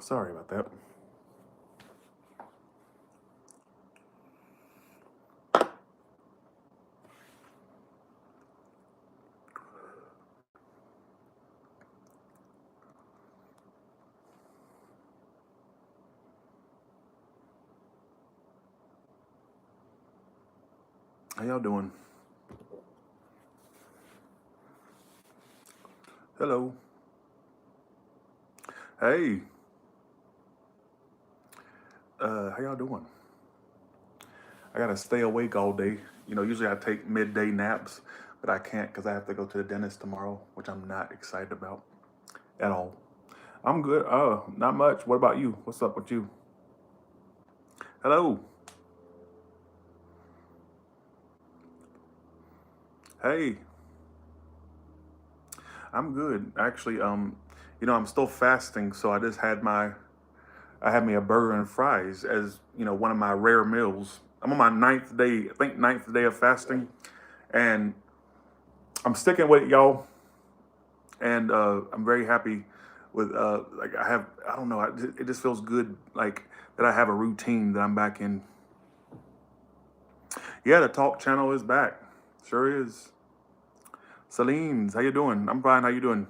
Sorry about that. How y'all doing? Hello. Hey. How y'all doing? I gotta stay awake all day. Usually I take midday naps, but I can't because I have to go to the dentist tomorrow, which I'm not excited about at all. I'm good. Not much. What about you? What's up with you? Hello. Hey. I'm good. Actually, I'm still fasting, so I had me a burger and fries as, one of my rare meals. I'm on my ninth day, I think ninth day of fasting, and I'm sticking with it, y'all. And I'm very happy with like I don't know, it just feels good like that I have a routine that I'm back in. Yeah, the talk channel is back. Sure is. Celine's, how you doing? I'm fine. How you doing?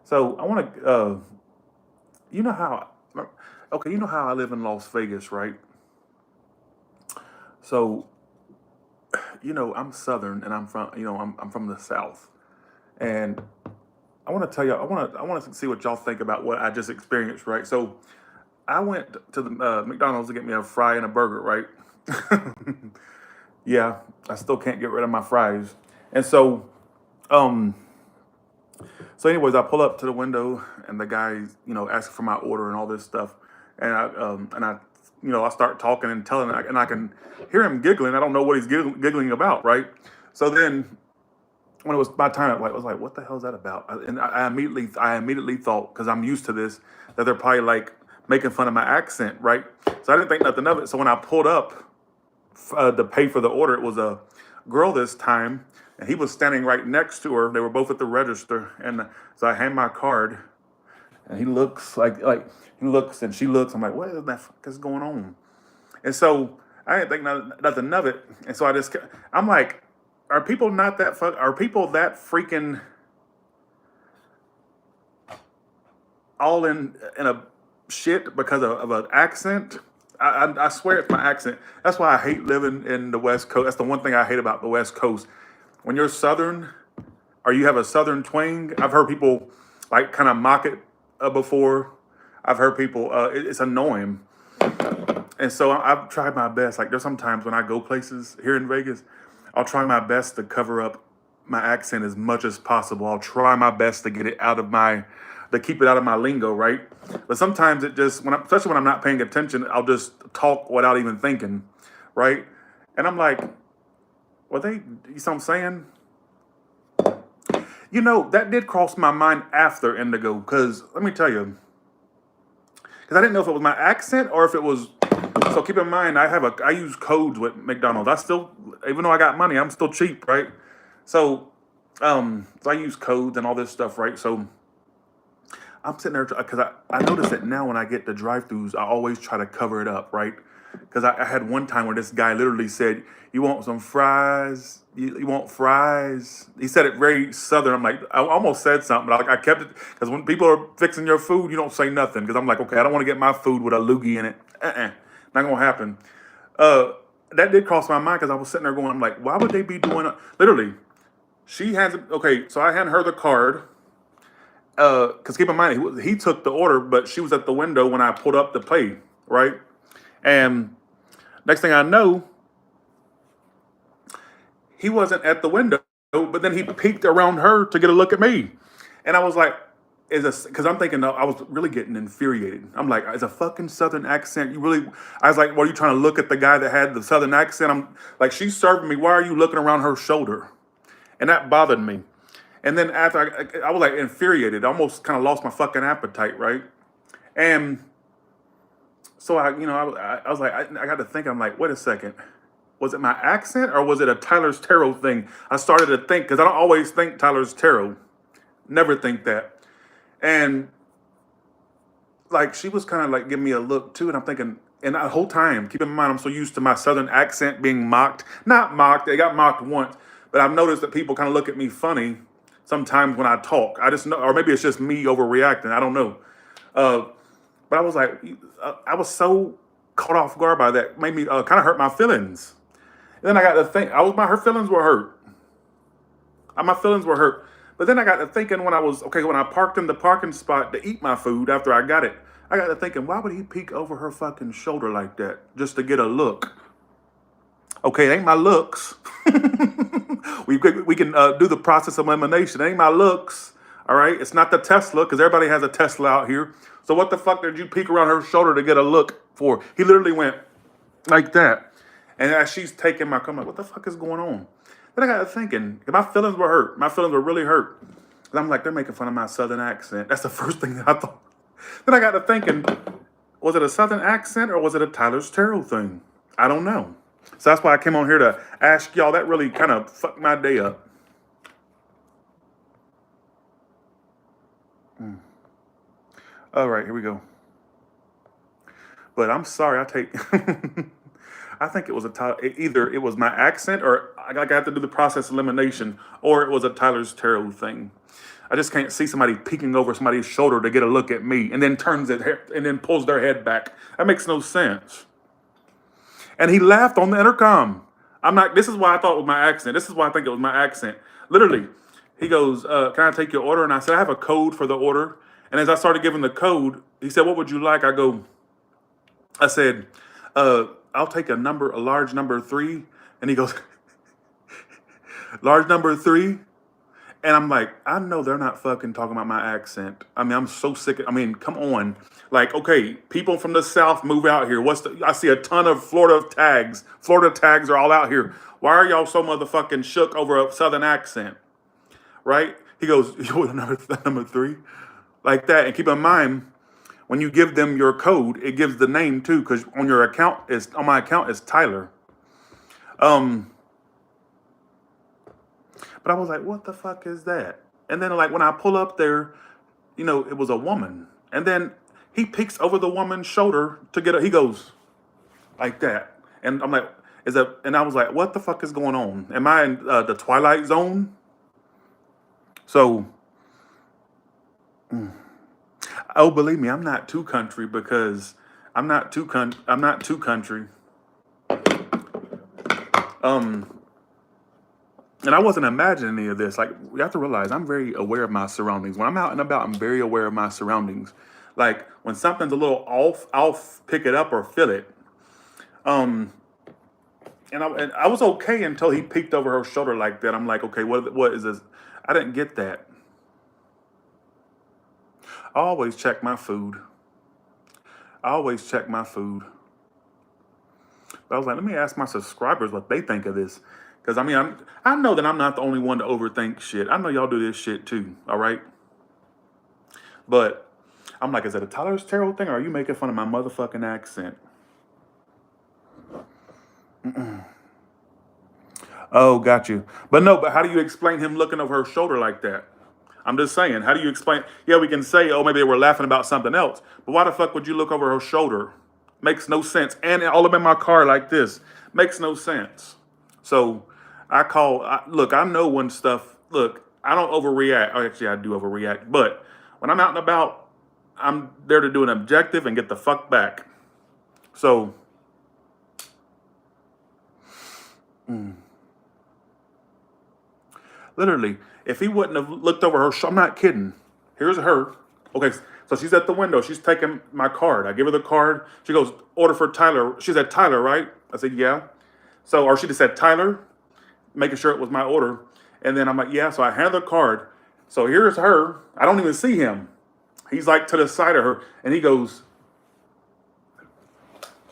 So I want to, you know how, okay, you know how I live in Las Vegas, right? So I'm Southern, and I'm from the South, and I want to tell you, I want to see what y'all think about what I just experienced, right? So I went to the McDonald's to get me a fry and a burger, right? Yeah, I still can't get rid of my fries, and um, anyways, I pull up to the window, and the guy, asking for my order and all this stuff, and I start talking and telling, and I can hear him giggling. I don't know what he's giggling about, right? So then when it was my time, I was like, "What the hell is that about?" And I immediately thought, because I'm used to this, that they're probably like making fun of my accent, right? So I didn't think nothing of it. So when I pulled up to pay for the order, it was a girl this time, and he was standing right next to her. They were both at the register, and so I hand my card, and he looks like he looks and she looks. I'm like, "What the fuck is going on?" And so I didn't think nothing of it. And so I'm like, are people not that fuck? Are people that freaking all in a shit because of an accent? I swear it's my accent. That's why I hate living in the West Coast. That's the one thing I hate about the West Coast. When you're Southern or you have a Southern twang, I've heard people like kind of mock it before. I've heard people. It's annoying. And so I've tried my best. Like there's sometimes when I go places here in Vegas, I'll try my best to cover up my accent as much as possible. I'll try my best to get it out of to keep it out of my lingo, right? But sometimes it just, especially when I'm not paying attention, I'll just talk without even thinking, right? And I'm like, well, you see what I'm saying? That did cross my mind after Indigo, because let me tell you, because I didn't know if it was my accent or if it was. So keep in mind, I use codes with McDonald's. I still, even though I got money, I'm still cheap, right? So, so I use codes and all this stuff, right? So I'm sitting there because I notice that now when I get the drive-throughs, I always try to cover it up, right? Because I had one time where this guy literally said, "You want some fries? You want fries?" He said it very southern. I'm like, I almost said something, but I kept it because when people are fixing your food, you don't say nothing because I'm like, okay, I don't want to get my food with a loogie in it. Not gonna happen. Uh, that did cross my mind because I was sitting there going, I'm like, why would they be doing? Literally, she has okay. So I handed her the card because keep in mind he took the order, but she was at the window when I pulled up to pay, right? And next thing I know, he wasn't at the window, but then he peeked around her to get a look at me, and I was like, because I'm thinking I was really getting infuriated. I'm like, it's a fucking southern accent. You really? I was like, well, are you trying to look at the guy that had the southern accent? I'm like, she's serving me. Why are you looking around her shoulder? And that bothered me. And then after I was like infuriated, I almost kind of lost my fucking appetite, right? And so I was like, I got to think. I'm like, wait a second, was it my accent or was it a Tyler's Tarot thing? I started to think because I don't always think Tyler's Tarot, never think that. And like she was kind of like giving me a look too, and I'm thinking, and the whole time, keep in mind, I'm so used to my southern accent being mocked. Not mocked, they got mocked once, but I've noticed that people kind of look at me funny sometimes when I talk. I just know, or maybe it's just me overreacting. I don't know. Uh, but I was like, I was so caught off guard by that, made me kind of hurt my feelings. And then I got to think, her feelings were hurt. My feelings were hurt. But then I got to thinking when when I parked in the parking spot to eat my food after I got it, I got to thinking, why would he peek over her fucking shoulder like that just to get a look? Okay, it ain't my looks. We can do the process of elimination. It ain't my looks. All right, it's not the Tesla because everybody has a Tesla out here. So what the fuck did you peek around her shoulder to get a look for? He literally went like that, and as she's taking my car, I'm like, what the fuck is going on? Then I got to thinking, my feelings were hurt. My feelings were really hurt. And I'm like, they're making fun of my southern accent. That's the first thing that I thought. Then I got to thinking, was it a southern accent or was it a Tyler's Tarot thing? I don't know. So that's why I came on here to ask y'all. That really kind of fucked my day up. All right, here we go. But I'm sorry, I think it was either it was my accent or I got to do the process elimination, or it was a Tyler's Tarot thing. I just can't see somebody peeking over somebody's shoulder to get a look at me and then pulls their head back. That makes no sense. And he laughed on the intercom. This is why I thought it was my accent. This is why I think it was my accent. Literally, he goes, can I take your order? And I said, I have a code for the order. And as I started giving the code, he said, what would you like? I said, I'll take a large number 3. And he goes, large number 3? And I'm like, I know they're not fucking talking about my accent. I mean, I'm so sick. Come on. Like, okay, people from the South move out here. I see a ton of Florida tags. Florida tags are all out here. Why are y'all so motherfucking shook over a Southern accent? Right? He goes, you want number 3? Like that. And keep in mind, when you give them your code, it gives the name too, because on my account is Tyler. But I was like, what the fuck is that? And then like when I pull up there, it was a woman. And then he peeks over the woman's shoulder he goes like that. And I'm like, and I was like, what the fuck is going on? Am I in the Twilight Zone? So, oh, believe me, I'm not too country because I'm not too country. And I wasn't imagining any of this. Like, you have to realize I'm very aware of my surroundings. When I'm out and about, I'm very aware of my surroundings. Like, when something's a little off, I'll pick it up or feel it. And I was okay until he peeked over her shoulder like that. I'm like, okay, what is this? I didn't get that. I always check my food. But I was like, let me ask my subscribers what they think of this. Because, I know that I'm not the only one to overthink shit. I know y'all do this shit too, all right? But I'm like, is it a Tyler's Tarot thing or are you making fun of my motherfucking accent? Oh, got you. But how do you explain him looking over her shoulder like that? I'm just saying, how do you explain? Yeah, we can say, oh, maybe they were laughing about something else. But why the fuck would you look over her shoulder? Makes no sense. And all up in my car like this. Makes no sense. So look, I know when I don't overreact. Oh, actually, I do overreact. But when I'm out and about, I'm there to do an objective and get the fuck back. So, literally, if he wouldn't have looked over her shoulder, I'm not kidding. Here's her. Okay, so she's at the window. She's taking my card. I give her the card. She goes, order for Tyler. She said, Tyler, right? I said, yeah. Or she just said, Tyler, making sure it was my order. And then I'm like, yeah. So I hand the card. So here's her. I don't even see him. He's like to the side of her. And he goes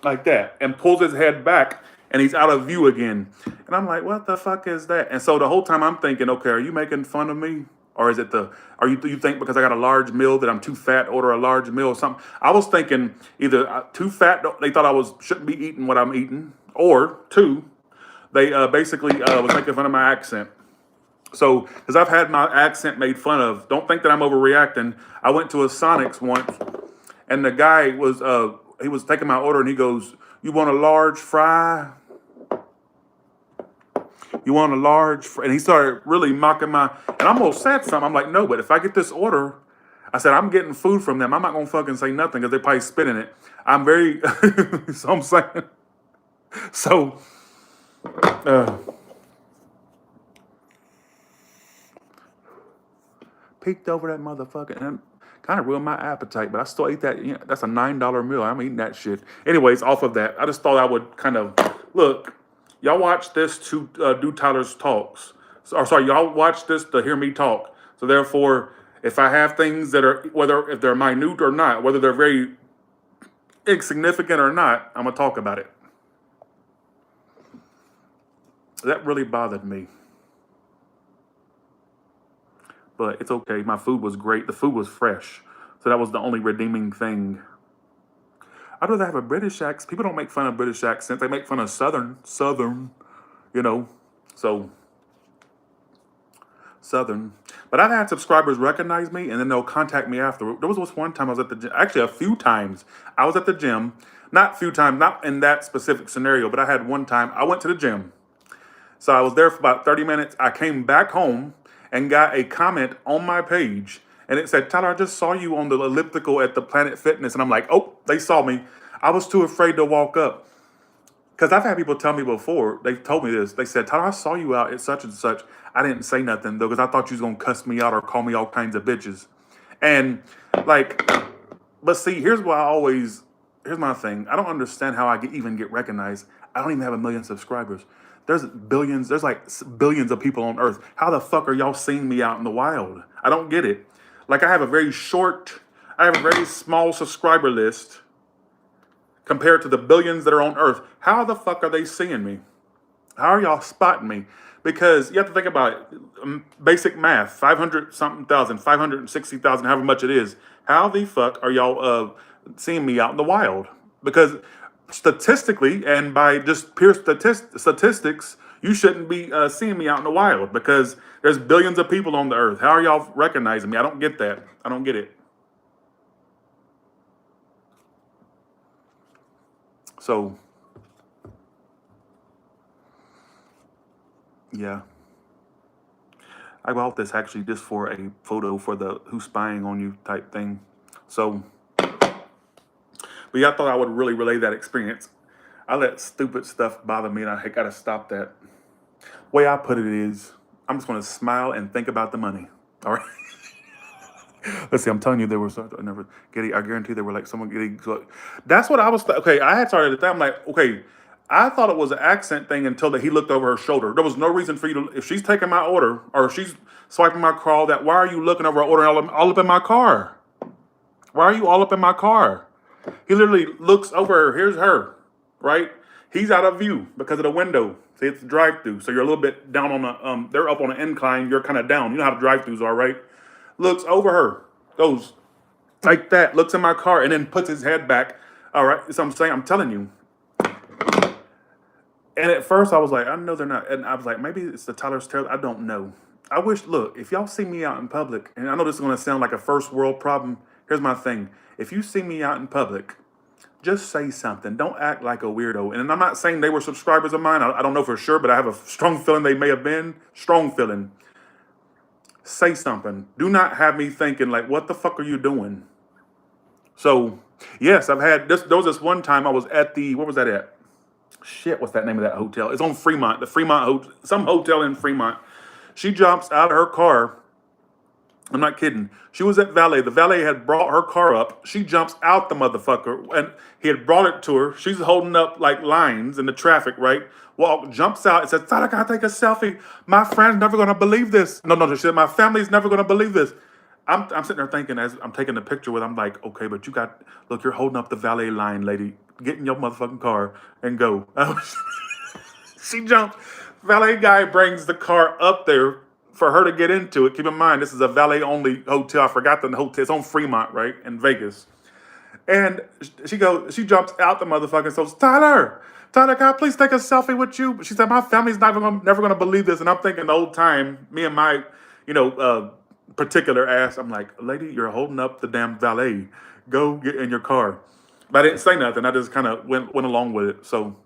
like that and pulls his head back. And he's out of view again. And I'm like, what the fuck is that? And so the whole time I'm thinking, okay, are you making fun of me? Or is it you think because I got a large meal that I'm too fat to order a large meal or something? I was thinking either too fat, they thought shouldn't be eating what I'm eating. Or 2, they basically was making fun of my accent. So, because I've had my accent made fun of. Don't think that I'm overreacting. I went to a Sonics once, and the guy was he was taking my order, and he goes, "You want a large fry? You want a large?" And he started really mocking my. And I almost said something. I'm like, "No, but if I get this order," I said, "I'm getting food from them. I'm not gonna fucking say nothing because they're probably spitting it." I'm very. So I'm saying. So. Uh, Peeked over that motherfucker and kind of ruined my appetite, but I still ate that. You know, that's a $9 meal. I'm eating that shit. Anyways, off of that, I just thought I would kind of look. Y'all watch this to do Tyler's talks. So, or sorry, y'all watch this to hear me talk. So therefore, if I have things that are whether if they're minute or not, whether they're very insignificant or not, I'm gonna talk about it. That really bothered me. But it's okay. My food was great. The food was fresh. So that was the only redeeming thing. I'd rather have a British accent. People don't make fun of British accents. They make fun of Southern, you know. So, Southern. But I've had subscribers recognize me and then they'll contact me after. There was this one time I was at the gym. Actually, a few times I was at the gym. Not a few times, not in that specific scenario, but I had one time I went to the gym. So I was there for about 30 minutes. I came back home and got a comment on my page. And it said, "Tyler, I just saw you on the elliptical at the Planet Fitness." And I'm like, "Oh, they saw me." I was too afraid to walk up. Because I've had people tell me before, they've told me this. They said, "Tyler, I saw you out at such and such." I didn't say nothing though, because I thought you was going to cuss me out or call me all kinds of bitches. And like, but see, here's my thing. I don't understand how even get recognized. I don't even have 1 million subscribers. There's like billions of people on earth. How the fuck are y'all seeing me out in the wild? I don't get it. Like I have a very small subscriber list compared to the billions that are on earth. How the fuck are they seeing me? How are y'all spotting me? Because you have to think about it. Basic math, 500 something thousand, 560,000, however much it is. How the fuck are y'all seeing me out in the wild? Because statistically, and by just pure statistics, you shouldn't be seeing me out in the wild because there's billions of people on the earth. How are y'all recognizing me? I don't get that. I don't get it. So, yeah. I bought this actually just for a photo for the who's spying on you type thing. So, but yeah, I thought I would really relay that experience. I let stupid stuff bother me and I gotta stop that. Way I put it is, I'm just gonna smile and think about the money. All right. Let's see. I'm telling you, there were never getting. I guarantee there were like someone getting. So that's what I was. Okay, I had started at that. I'm like, okay, I thought it was an accent thing until that he looked over her shoulder. There was no reason for you to. If she's taking my order or if she's swiping my call, that why are you looking over her order all up in my car? Why are you all up in my car? He literally looks over her. Here's her, right? He's out of view because of the window. See, it's a drive-through, so you're a little bit down on the. They're up on an incline. You're kind of down. You know how the drive-throughs are, right? Looks over her, goes like that, looks in my car, and then puts his head back. All right, so I'm saying, I'm telling you. And at first, I was like, I know they're not. And I was like, maybe it's the Tyler's Terror. I don't know. I wish, look, if y'all see me out in public, and I know this is going to sound like a first world problem. Here's my thing. If you see me out in public, just say something. Don't act like a weirdo. And I'm not saying they were subscribers of mine. I don't know for sure, but I have a strong feeling they may have been. Strong feeling. Say something. Do not have me thinking like, what the fuck are you doing? So, yes, I've had this. There was this one time I was at where was that at? Shit, what's that name of that hotel? It's on Fremont, the Fremont Hotel, some hotel in Fremont. She jumps out of her car. I'm not kidding. She was at valet. The valet had brought her car up. She jumps out the motherfucker, and he had brought it to her. She's holding up like lines in the traffic, right? Jumps out and says, "Tyler, can I take a selfie? My friend's never gonna believe this." No, she said, "My family's never gonna believe this." I'm sitting there thinking as I'm taking the picture with, I'm like, okay, but look, you're holding up the valet line, lady. Get in your motherfucking car and go. She jumps. Valet guy brings the car up there for her to get into it. Keep in mind, this is a valet only hotel. I forgot the hotel. It's on Fremont, right? In Vegas. And she jumps out the motherfucker and says, Tyler, can I please take a selfie with you? She said, my family's never gonna believe this. And I'm thinking the whole time, me and my, particular ass, I'm like, lady, you're holding up the damn valet. Go get in your car. But I didn't say nothing. I just kind of went along with it. So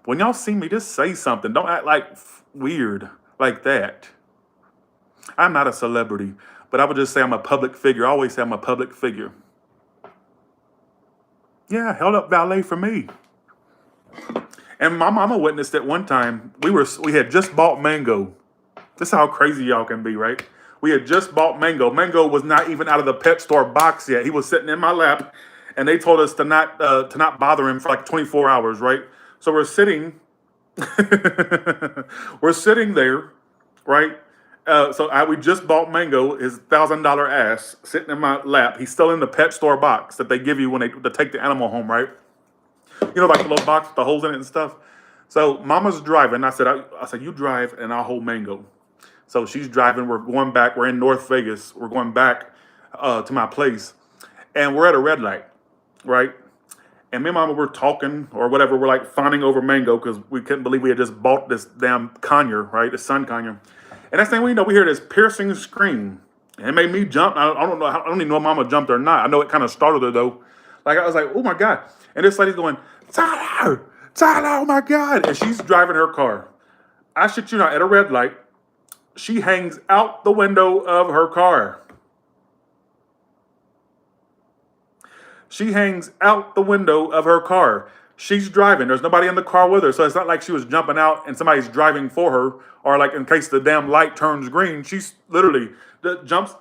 when y'all see me, just say something. Don't act like weird like that. I'm not a celebrity, but I would just say I'm a public figure. I always say I'm a public figure. Yeah, held up valet for me. And my mama witnessed it one time. We had just bought Mango. This is how crazy y'all can be, right? We had just bought Mango. Mango was not even out of the pet store box yet. He was sitting in my lap, and they told us to not bother him for like 24 hours, right? So we're sitting, we're sitting there, right? We just bought Mango, his $1,000 ass, sitting in my lap. He's still in the pet store box that they give you when they to take the animal home, right? You know, like the little box with the holes in it and stuff. So Mama's driving. I said, you drive and I'll hold Mango. So she's driving. We're going back. We're in North Vegas. We're going back to my place, and we're at a red light, right? And me and Mama were talking or whatever. We're like fawning over Mango because we couldn't believe we had just bought this damn conure, right? The sun conure. And next thing we know, we hear this piercing scream. And it made me jump. I don't know. I don't even know if Mama jumped or not. I know it kind of startled her though. Like I was like, oh my God. And this lady's going, Tyler, Tyler, oh my God. And she's driving her car. I shit you not, at a red light. She hangs out the window of her car. She hangs out the window of her car. She's driving. There's nobody in the car with her. So it's not like she was jumping out and somebody's driving for her, or like in case the damn light turns green. She's literally jumps.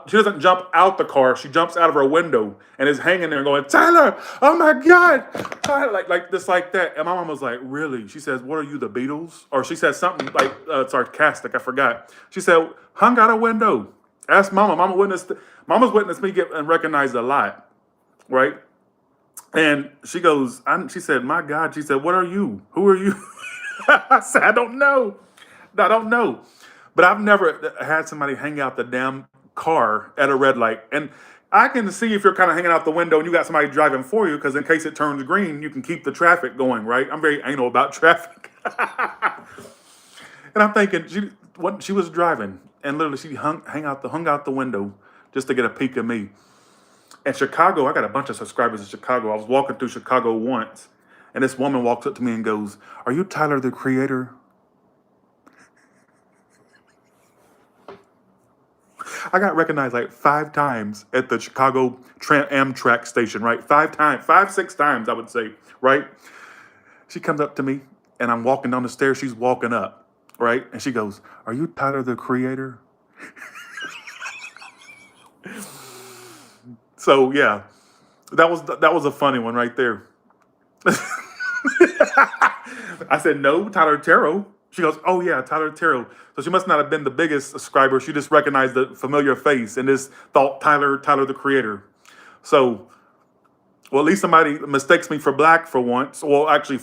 She doesn't jump out the car. She jumps out of her window and is hanging there going, Tyler, oh my God. Tyler, like this, like that. And my mom was like, really? She says, what are you, the Beatles? Or she said something like sarcastic. I forgot. She said, hung out a window. Ask Mama. Mama's witnessed me get and recognized a lot. Right? And she goes, she said, my God, she said, what are you? Who are you? I said, I don't know. I don't know. But I've never had somebody hang out the damn car at a red light. And I can see if you're kind of hanging out the window and you got somebody driving for you, because in case it turns green, you can keep the traffic going, right? I'm very anal about traffic. And I'm thinking, she was driving, and literally she hung out the window just to get a peek of me. In Chicago, I got a bunch of subscribers in Chicago. I was walking through Chicago once, and this woman walks up to me and goes, are you Tyler, the Creator? I got recognized like 5 times at the Chicago Amtrak station, right? 6 times, I would say, right? She comes up to me, and I'm walking down the stairs. She's walking up, right? And she goes, are you Tyler, the Creator? So yeah, that was a funny one right there. I said, no, Tyler Terrell. She goes, oh yeah, Tyler Terrell. So she must not have been the biggest subscriber. She just recognized the familiar face and just thought Tyler the Creator. So, well, at least somebody mistakes me for black for once. Well, actually,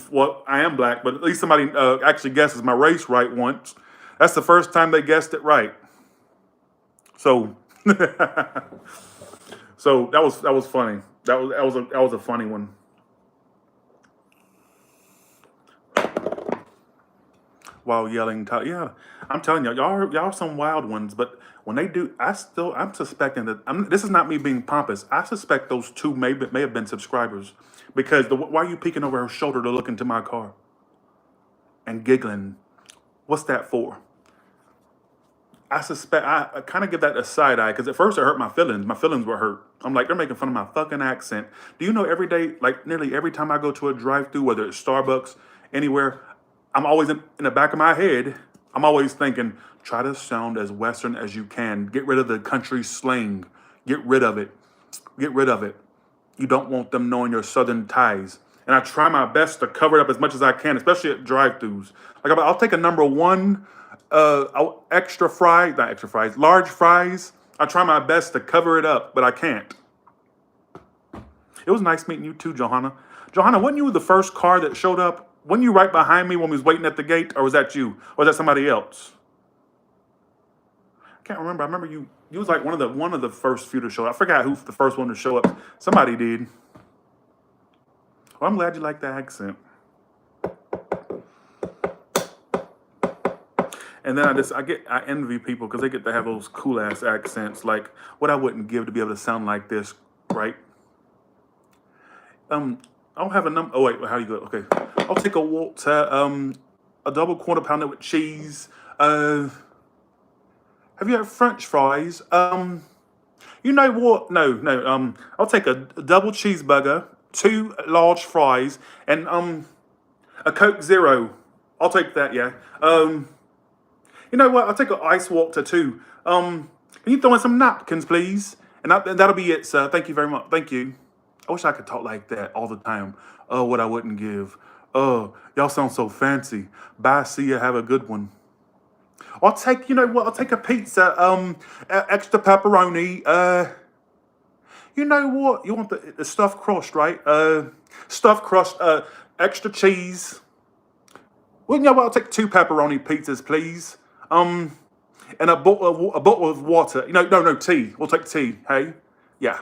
I am black, but at least somebody actually guesses my race right once. That's the first time they guessed it right. So. So that was funny. That was a funny one. While yelling, yeah, I'm telling y'all are some wild ones. But when they do, I'm suspecting that this is not me being pompous. I suspect those 2 may have been subscribers, because why are you peeking over her shoulder to look into my car and giggling? What's that for? I suspect I kind of give that a side eye, because at first it hurt my feelings. My feelings were hurt. I'm like, they're making fun of my fucking accent. Do you know every day, like nearly every time I go to a drive-through, whether it's Starbucks, anywhere, I'm always in the back of my head, I'm always thinking, try to sound as Western as you can. Get rid of the country slang. Get rid of it. Get rid of it. You don't want them knowing your Southern ties. And I try my best to cover it up as much as I can, especially at drive-thrus. Like I'll take a number 1. Not extra fries, large fries. I try my best to cover it up, but I can't. It was nice meeting you too, Johanna. Johanna, wasn't you the first car that showed up? Wasn't you right behind me when we was waiting at the gate, or was that you? Or was that somebody else? I can't remember. I remember you was like one of the first few to show up. I forgot who the first one to show up. Somebody did. Well, I'm glad you like the accent. And then I envy people because they get to have those cool ass accents, like what I wouldn't give to be able to sound like this right? I'll have a number. Oh wait, how do you go? Okay, I'll take a water, a double quarter pounder with cheese. Have you had French fries? You know what? No, no. I'll take a double cheeseburger, two large fries, and a Coke Zero. I'll take that. Yeah. You know what? I'll take an ice water too. Can you throw in some napkins, please? And that'll be it, sir. Thank you very much. Thank you. I wish I could talk like that all the time. Oh, what I wouldn't give. Oh, y'all sound so fancy. Bye. See ya. Have a good one. I'll take. You know what? I'll take a pizza. Extra pepperoni. You know what? You want the stuffed crust, right? Stuffed crust. Extra cheese. Well, you know what? I'll take two pepperoni pizzas, please. And a bottle of water. You know, no tea. We'll take tea. Hey, yeah.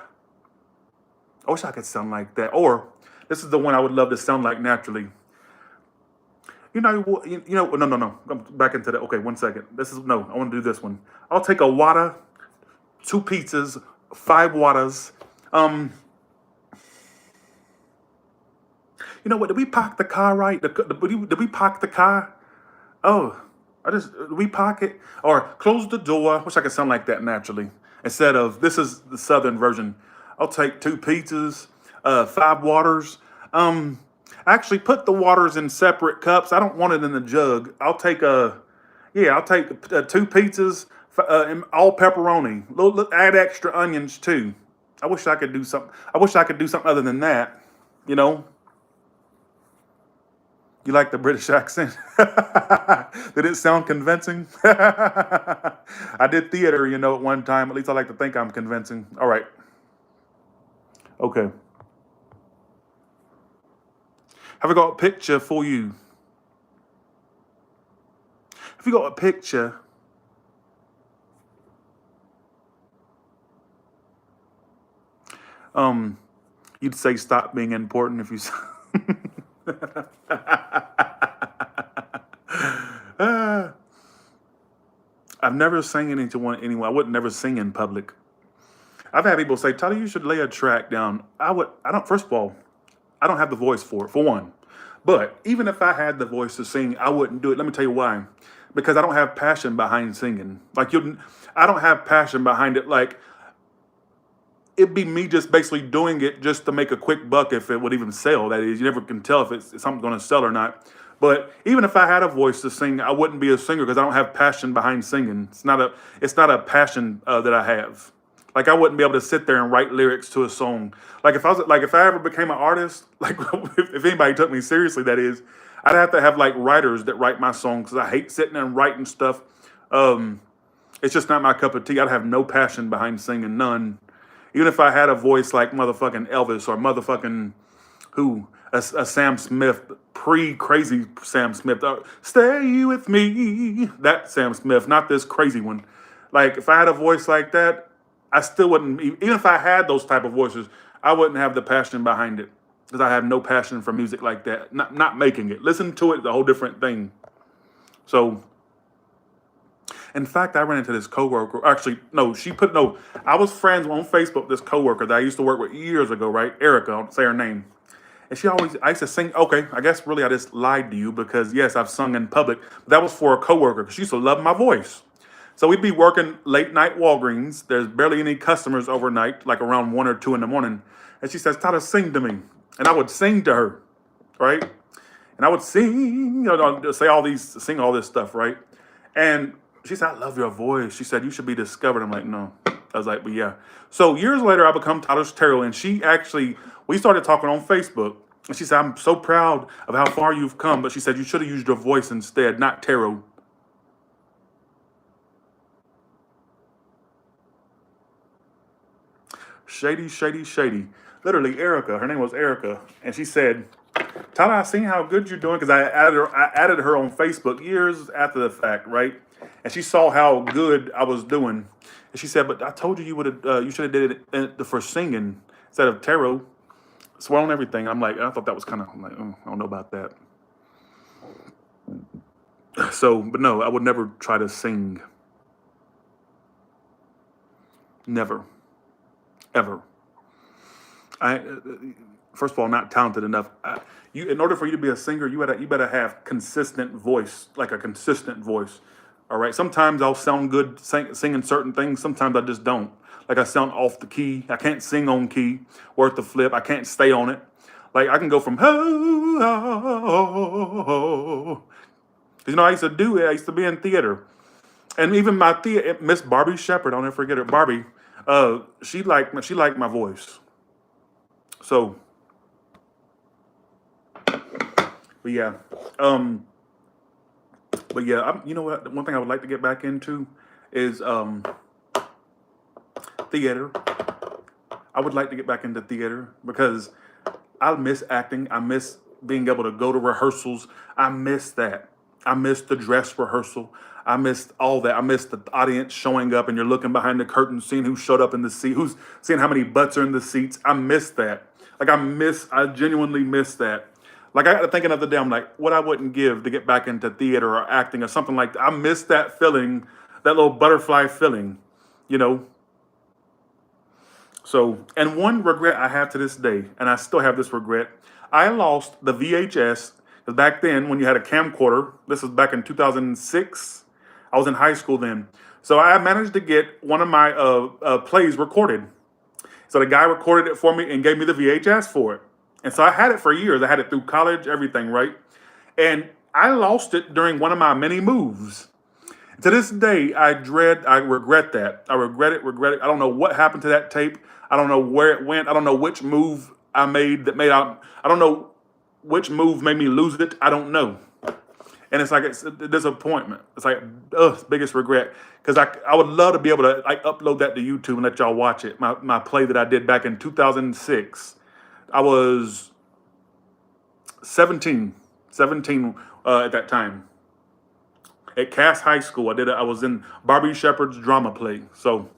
I wish I could sound like that. Or this is the one I would love to sound like naturally. You know what? You know. No, no, no. I'm back into that. Okay, 1 second. This is no. I want to do this one. I'll take a water, two pizzas, 5 waters. You know what? Did we park the car right? Did we park the car? Oh, did we park it or close the door? Wish I could sound like that naturally instead of this is the southern version. I'll take two pizzas, 5 waters. Actually, put the waters in separate cups. I don't want it in the jug. I'll take yeah, I'll take two pizzas, and all pepperoni. Add extra onions too. I wish I could do something. I wish I could do something other than that. You know. You like the British accent? Did it sound convincing? I did theater, you know, at one time. At least I like to think I'm convincing. All right. Okay. Have I got a picture for you? Have you got a picture? You'd say stop being important if you. I've never sang anyone. I would never sing in public. I've had people say, Tyler, you should lay a track down. I don't, first of all, I don't have the voice for it, for one. But even if I had the voice to sing, I wouldn't do it. Let me tell you why. Because I don't have passion behind singing. I don't have passion behind it. Like, it'd be me just basically doing it just to make a quick buck if it would even sell. That is, you never can tell if something's going to sell or not. But even if I had a voice to sing, I wouldn't be a singer because I don't have passion behind singing. It's not a passion that I have. Like I wouldn't be able to sit there and write lyrics to a song. Like if I ever became an artist, like if anybody took me seriously, that is, I'd have to have like writers that write my songs because I hate sitting and writing stuff. It's just not my cup of tea. I'd have no passion behind singing, none. Even if I had a voice like motherfucking Elvis or motherfucking a Sam Smith, pre-crazy Sam Smith. Stay with me. That Sam Smith, not this crazy one. Like if I had a voice like that, I still wouldn't. Even if I had those type of voices, I wouldn't have the passion behind it because I have no passion for music like that. Not making it. Listen to it, the whole different thing. So. In fact, I ran into this coworker. Actually, no, I was friends on Facebook with this coworker that I used to work with years ago, right? Erica, I'll say her name. And I used to sing. Okay, I guess really I just lied to you because yes, I've sung in public. But that was for a coworker because she used to love my voice. So we'd be working late night Walgreens. There's barely any customers overnight, like around 1 or 2 in the morning. And she says, Tyler, sing to me. And I would sing to her, right? And I would sing, sing all this stuff, right? And she said, I love your voice. She said, you should be discovered. I'm like, no. I was like, but yeah. So years later, I become Tyler Terrell. And we started talking on Facebook. And she said, I'm so proud of how far you've come. But she said, you should have used your voice instead, not tarot. Shady, shady, shady. Literally, Erica. Her name was Erica. And she said, Tyler, I seen how good you're doing because I added her on Facebook years after the fact, right? And she saw how good I was doing. And she said, but I told you you should have did it for singing instead of tarot. Swear on everything. I'm like, I thought that was kind of, I'm like, I don't know about that. So, but no, I would never try to sing. Never. Ever. I first of all not talented enough. You, in order for you to be a singer, you better have consistent voice, like a consistent voice. All right. Sometimes I'll sound good singing certain things. Sometimes I just don't. Like I sound off the key. I can't sing on key. Worth the flip. I can't stay on it. Like I can go from ho ho ho. You know, I used to do it. I used to be in theater, and even my theater, Miss Barbie Shepherd. I'll never forget her. Barbie. She liked my voice. So, but yeah, um, but yeah, you know what? One thing I would like to get back into is theater. I would like to get back into theater because I miss acting. I miss being able to go to rehearsals. I miss that. I miss the dress rehearsal. I missed all that. I missed the audience showing up and you're looking behind the curtain, seeing who showed up in the seat, who's seeing how many butts are in the seats. I miss that. Like I genuinely miss that. Like I got to thinking of the day, I'm like, what I wouldn't give to get back into theater or acting or something like that. I miss that feeling, that little butterfly feeling, you know. So, and one regret I have to this day, and I still have this regret, I lost the VHS. Because back then, when you had a camcorder, this was back in 2006. I was in high school then. So I managed to get one of my plays recorded. So the guy recorded it for me and gave me the VHS for it. And so I had it for years. I had it through college, everything, right? And I lost it during one of my many moves. To this day, I regret that. I regret it. I don't know what happened to that tape. I don't know where it went. I don't know which move I made that made out. I don't know which move made me lose it. I don't know. And it's a disappointment. It's like, biggest regret. Because I would love to be able to like upload that to YouTube and let y'all watch it. My play that I did back in 2006. I was 17 at that time. At Cass High School, I was in Barbie Shepherd's drama play. So,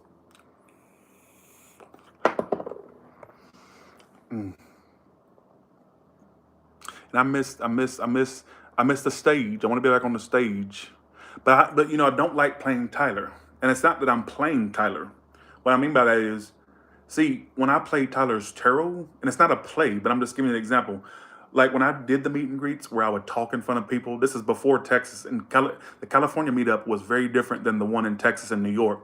and I miss the stage. I want to be back on the stage, but you know, I don't like playing Tyler. And it's not that I'm playing Tyler. What I mean by that is, see, when I play Tyler's Tarot, and it's not a play, but I'm just giving you an example. Like when I did the meet and greets where I would talk in front of people, this is before Texas, and the California meetup was very different than the one in Texas and New York.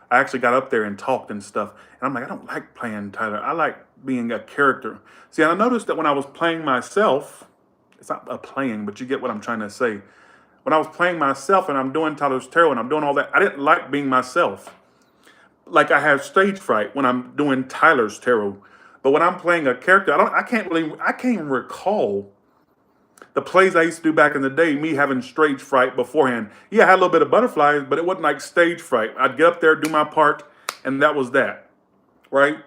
I actually got up there and talked and stuff. And I'm like, I don't like playing Tyler. I like being a character. See, I noticed that when I was playing myself, it's not a playing, but you get what I'm trying to say. When I was playing myself and I'm doing Tyler's Tarot and I'm doing all that, I didn't like being myself. Like I have stage fright when I'm doing Tyler's Tarot. But when I'm playing a character, I can't even recall the plays I used to do back in the day, me having stage fright beforehand. Yeah, I had a little bit of butterflies, but it wasn't like stage fright. I'd get up there, do my part, and that was that. Right?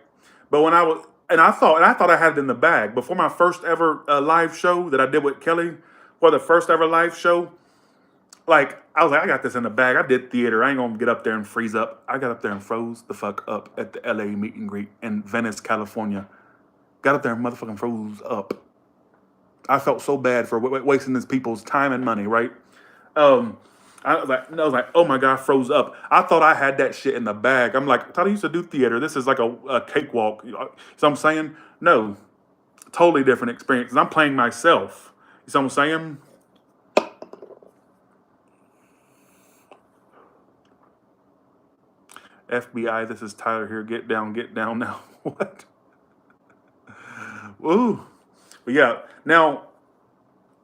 But when I was and I thought I had it in the bag. Before my first ever live show that I did with Kelly, for the first ever live show, like I was like, I got this in the bag. I did theater. I ain't gonna get up there and freeze up. I got up there and froze the fuck up at the LA meet and greet in Venice, California. Got up there and motherfucking froze up. I felt so bad for wasting these people's time and money, right? Um, I was like, oh my god, I froze up. I thought I had that shit in the bag. I'm like, I thought I used to do theater. This is like a cakewalk. You know? So I'm saying, no, totally different experience. And I'm playing myself. You see what I'm saying? FBI, this is Tyler here. Get down now. What? Ooh. But yeah, now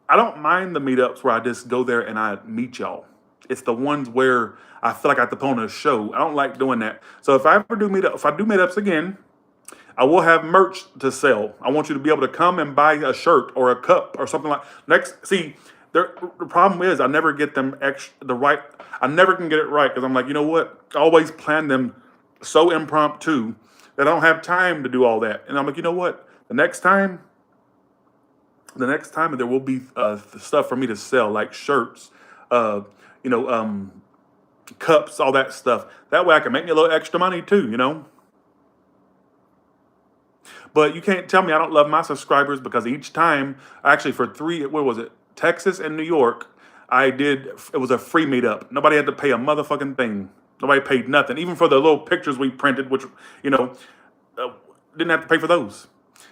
I don't mind the meetups where I just go there and I meet y'all. It's the ones where I feel like I have to put on a show. I don't like doing that. So if I do meetups again, I will have merch to sell. I want you to be able to come and buy a shirt or a cup or something like next. See, the problem is I never get them the right. I never can get it right because I'm like, you know what? I always plan them so impromptu that I don't have time to do all that. And I'm like, you know what? The next time there will be stuff for me to sell like shirts, uh, you know, cups, all that stuff. That way I can make me a little extra money too, you know. But you can't tell me I don't love my subscribers because each time, actually for three, what was it? Texas and New York, it was a free meetup. Nobody had to pay a motherfucking thing. Nobody paid nothing. Even for the little pictures we printed, which, you know, uh, didn't have to pay for those.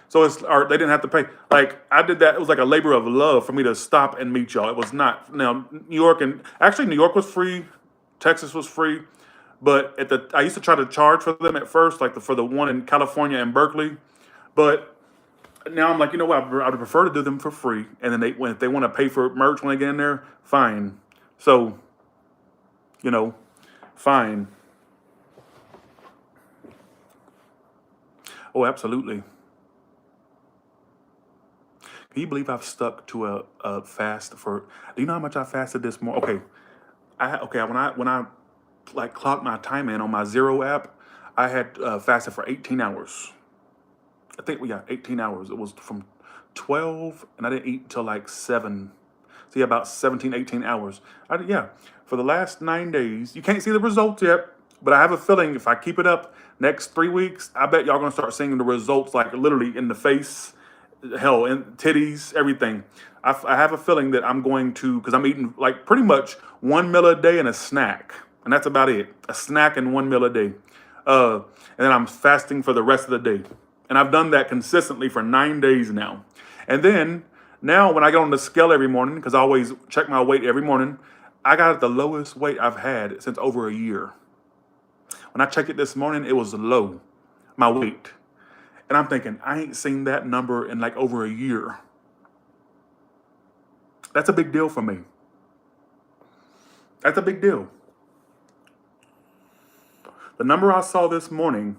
So or they didn't have to pay. Like I did that. It was like a labor of love for me to stop and meet y'all. It was not. Now New York, and actually New York was free, Texas was free, but I used to try to charge for them at first, like for the one in California and Berkeley. But now I'm like, you know what? I would prefer to do them for free, and then if they want to pay for merch when they get in there, fine. So, you know, fine. Oh, absolutely. Can you believe I've stuck to a fast for? Do you know how much I fasted this morning? Okay, when I like clocked my time in on my Zero app, I had fasted for 18 hours. I think we got 18 hours. It was from 12, and I didn't eat until like 7. So yeah, about 17, 18 hours. Yeah, for the last 9 days. You can't see the results yet, but I have a feeling if I keep it up next 3 weeks, I bet y'all gonna start seeing the results like literally in the face, hell, in titties, everything. I have a feeling that I'm going to, because I'm eating like pretty much one meal a day and a snack, and that's about it. A snack and one meal a day, and then I'm fasting for the rest of the day, and I've done that consistently for 9 days now. And then now when I get on the scale every morning, because I always check my weight every morning, I got the lowest weight I've had since over a year. When I checked it this morning, it was low, my weight. And I'm thinking, I ain't seen that number in like over a year. That's a big deal for me. That's a big deal. The number I saw this morning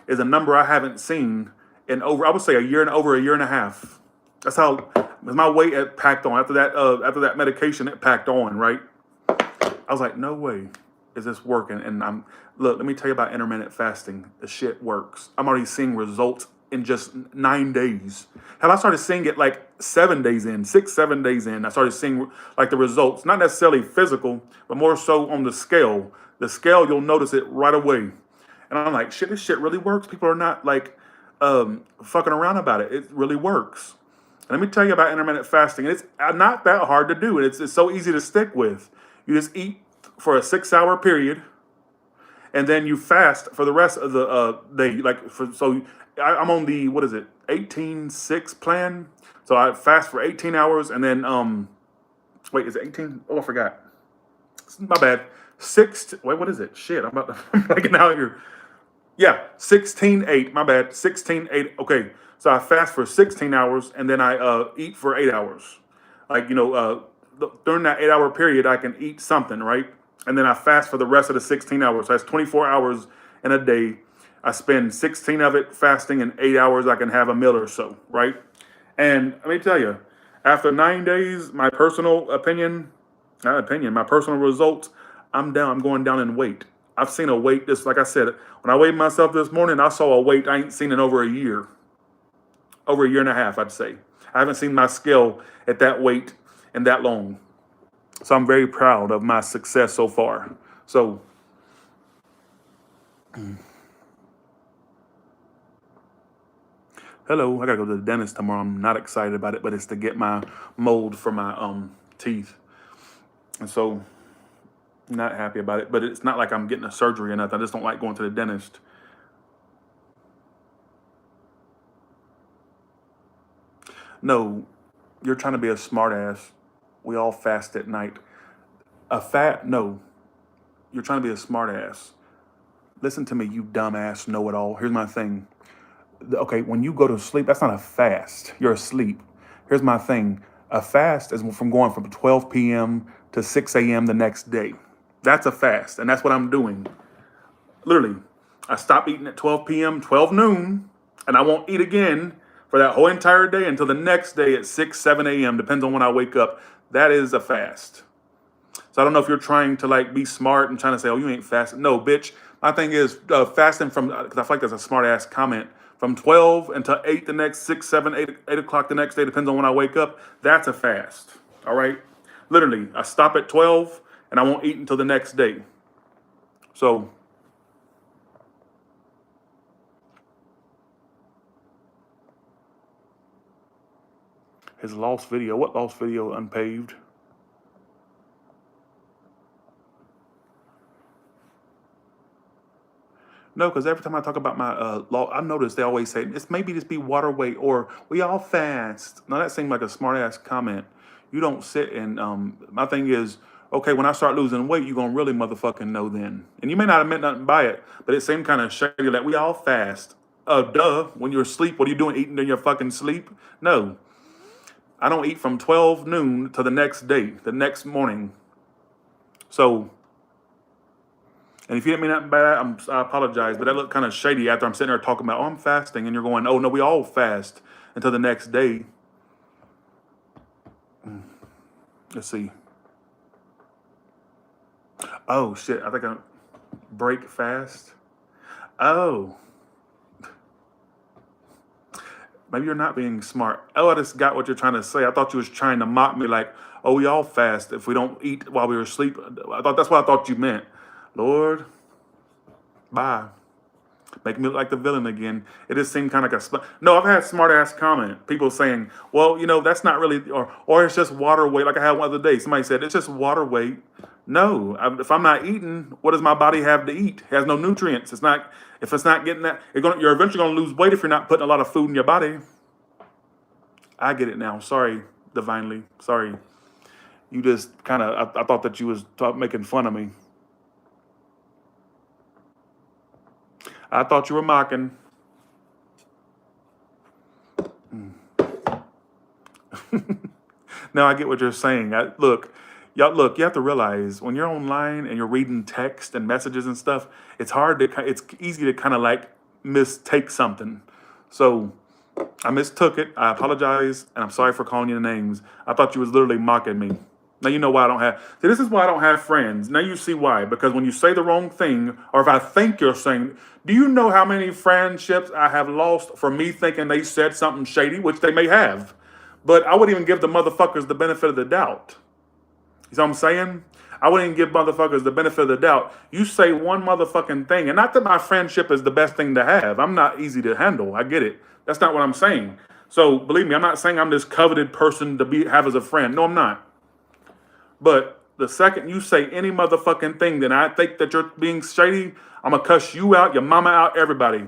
is a number I haven't seen in over, I would say, over a year and a half. That's how my weight had packed on after that medication. It packed on, right? I was like, no way is this working. And look, let me tell you about intermittent fasting. The shit works. I'm already seeing results in just 9 days. Hell, I started seeing it like 7 days in, 6, 7 days in. I started seeing like the results, not necessarily physical, but more so on the scale. The scale, you'll notice it right away. And I'm like, shit, this shit really works. People are not like fucking around about it. It really works. And let me tell you about intermittent fasting. It's not that hard to do. It's so easy to stick with. You just eat for a 6-hour period, and then you fast for the rest of the day. I'm on the, what is it, 18-6 plan. So I fast for 18 hours, and then wait, is it 18? Oh, I forgot. My bad. Wait, what is it? Shit, I'm blanking out here. Yeah, 16-8. My bad. 16-8. Okay, so I fast for 16 hours, and then I eat for 8 hours. Like, during that 8-hour period, I can eat something, right? And then I fast for the rest of the 16 hours. So that's 24 hours in a day. I spend 16 of it fasting, and 8 hours I can have a meal or so, right? And let me tell you, after 9 days, my personal my personal results, I'm going down in weight. I've seen a weight, just like I said, when I weighed myself this morning, I saw a weight I ain't seen in over a year. Over a year and a half, I'd say. I haven't seen my scale at that weight in that long. So I'm very proud of my success so far. So, hello, I gotta go to the dentist tomorrow. I'm not excited about it, but it's to get my mold for my teeth. And so, not happy about it. But it's not like I'm getting a surgery or nothing. I just don't like going to the dentist. No, you're trying to be a smartass. We all fast at night. No, you're trying to be a smartass. Listen to me, you dumbass know-it-all. Here's my thing. Okay, when you go to sleep, that's not a fast. You're asleep. Here's my thing. A fast is from going from 12 p.m. to 6 a.m. the next day. That's a fast, and that's what I'm doing. Literally, I stop eating at 12 p.m., 12 noon, and I won't eat again for that whole entire day until the next day at 6, 7 a.m., depends on when I wake up. That is a fast. So I don't know if you're trying to like be smart and trying to say, oh, you ain't fasting. No, bitch. My thing is fasting from, because I feel like that's a smart ass comment, from 12 until 8 the next 6, 7, 8 o'clock the next day, depends on when I wake up. That's a fast. All right. Literally, I stop at 12 and I won't eat until the next day. So his lost video. What lost video? Unpaved. No, because every time I talk about my law, I notice they always say it's maybe just be water weight or we all fast. Now that seemed like a smart ass comment. You don't sit and my thing is okay. When I start losing weight, you gonna really motherfucking know then. And you may not have meant nothing by it, but it seemed kind of shady that we all fast. Duh. When you're asleep, what are you doing? Eating in your fucking sleep? No, I don't eat from 12 noon to the next day, the next morning. So. And if you didn't mean that bad, I apologize. But that looked kind of shady after I'm sitting there talking about, oh, I'm fasting. And you're going, oh, no, we all fast until the next day. Let's see. Oh, shit. I think I break fast. Oh, maybe you're not being smart. Oh, I just got what you're trying to say. I thought you was trying to mock me like, oh, we all fast if we don't eat while we were asleep. I thought that's what I thought you meant. Lord, bye. Make me look like the villain again. It just seemed kind of like no. I've had smart ass comment. People saying, "Well, that's not really," or it's just water weight. Like I had one other day. Somebody said it's just water weight. No, if I'm not eating, what does my body have to eat? It has no nutrients. It's not. If it's not getting that, you're eventually going to lose weight if you're not putting a lot of food in your body. I get it now. Sorry, divinely. Sorry. You just kind of. I thought that you was making fun of me. I thought you were mocking. Now I get what you're saying. Look, y'all. Look, you have to realize when you're online and you're reading text and messages and stuff, it's hard to. It's easy to kind of like mistake something. So I mistook it. I apologize, and I'm sorry for calling you names. I thought you was literally mocking me. Now you know why I don't have. See, this is why I don't have friends. Now you see why. Because when you say the wrong thing, or if I think you're saying, do you know how many friendships I have lost for me thinking they said something shady, which they may have, but I wouldn't even give the motherfuckers the benefit of the doubt. You see what I'm saying? I wouldn't even give motherfuckers the benefit of the doubt. You say one motherfucking thing, and not that my friendship is the best thing to have. I'm not easy to handle. I get it. That's not what I'm saying. So believe me, I'm not saying I'm this coveted person to have as a friend. No, I'm not. But the second you say any motherfucking thing, then I think that you're being shady. I'm gonna cuss you out, your mama out, everybody.